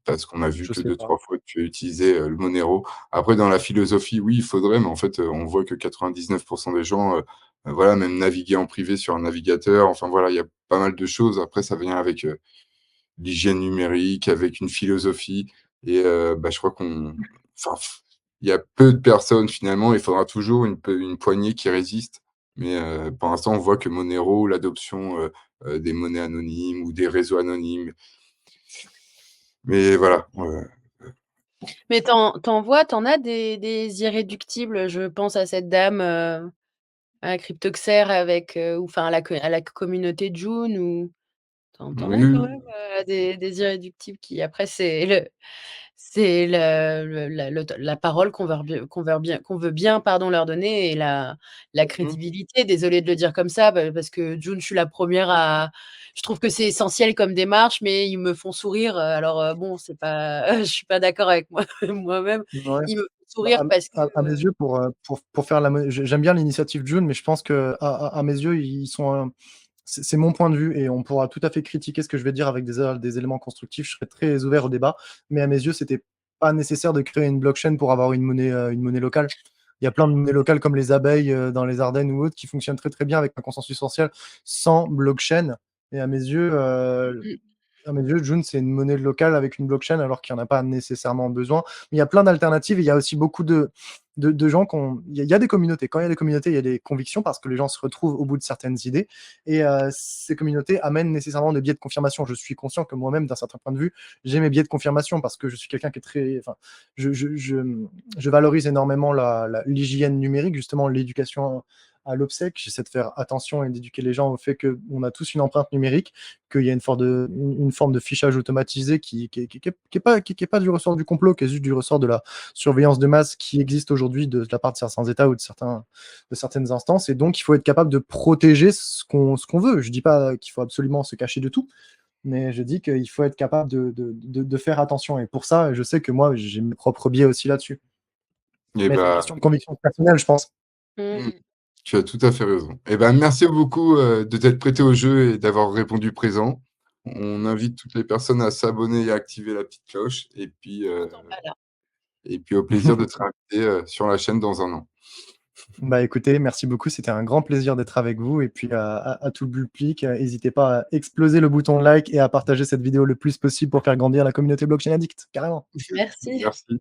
Parce qu'on a vu
Je
que
sais
deux
pas.
trois fois que tu as utilisé, le Monero. Après dans la philosophie, oui, il faudrait, mais en fait, on voit que 99 des gens, voilà, même naviguer en privé sur un navigateur, enfin voilà, il y a pas mal de choses. Après ça vient avec, l'hygiène numérique, avec une philosophie et bah, je crois enfin, il y a peu de personnes finalement, il faudra toujours une poignée qui résiste. Mais pour l'instant, on voit que Monero, l'adoption, des monnaies anonymes ou des réseaux anonymes, mais voilà,
Mais t'en vois, t'en as des irréductibles. Je pense à cette dame, à Cryptoxer avec, ou enfin à la communauté June, ou t'en
oui,
as quand
oui.
même, des irréductibles qui après c'est la parole qu'on veut bien, pardon, leur donner, et la
Mmh.
crédibilité. Désolée de le dire comme ça, parce que June, je suis la première à je trouve que c'est essentiel comme démarche, mais ils me font sourire, alors, bon, c'est pas je suis pas d'accord avec moi moi-même.
Ouais.
Ils me font
Bah,
sourire parce que,
à mes yeux, pour faire j'aime bien l'initiative June, mais je pense que à mes yeux, ils sont c'est mon point de vue et on pourra tout à fait critiquer ce que je vais dire avec des éléments constructifs. Je serai très ouvert au débat, mais à mes yeux, c'était pas nécessaire de créer une blockchain pour avoir une monnaie locale. Il y a plein de monnaies locales comme les abeilles dans les Ardennes ou autres qui fonctionnent très très bien avec un consensus social sans blockchain. Et
mmh
à mes yeux, June, c'est une monnaie locale avec une blockchain alors qu'il n'y en a pas nécessairement besoin. Mais il y a plein d'alternatives et il y a aussi beaucoup de gens il y a des communautés. Quand il y a des communautés, il y a des convictions parce que les gens se retrouvent au bout de certaines idées. Et ces communautés amènent nécessairement des biais de confirmation. Je suis conscient que moi-même, d'un certain point de vue, j'ai mes biais de confirmation parce que je suis quelqu'un qui est très. Enfin, je valorise énormément l'hygiène numérique, justement l'éducation à l'obsèque, j'essaie de faire attention et d'éduquer les gens au fait qu'on a tous une empreinte numérique, qu'il y a une forme de fichage automatisé qui est pas du ressort du complot, qui est juste du ressort de la surveillance de masse qui existe aujourd'hui de la part de certains États ou de certaines instances. Et donc, il faut être capable de protéger ce qu'on veut. Je dis pas qu'il faut absolument se cacher de tout, mais je dis qu'il faut être capable de faire attention. Et pour ça, je sais que moi, j'ai mes propres biais aussi là-dessus.
Et
Mais c'est une
bah,
question de conviction personnelle, je pense.
mmh, tu as tout à fait raison. Et ben, merci beaucoup, de t'être prêté au jeu et d'avoir répondu présent. On invite toutes les personnes à s'abonner et à activer la petite cloche et puis au plaisir de te réinviter, sur la chaîne dans un an.
Bah écoutez, merci beaucoup, c'était un grand plaisir d'être avec vous. Et puis à tout le public, n'hésitez pas à exploser le bouton like et à partager cette vidéo le plus possible pour faire grandir la communauté Blockchain Addict, carrément.
Merci.
Merci.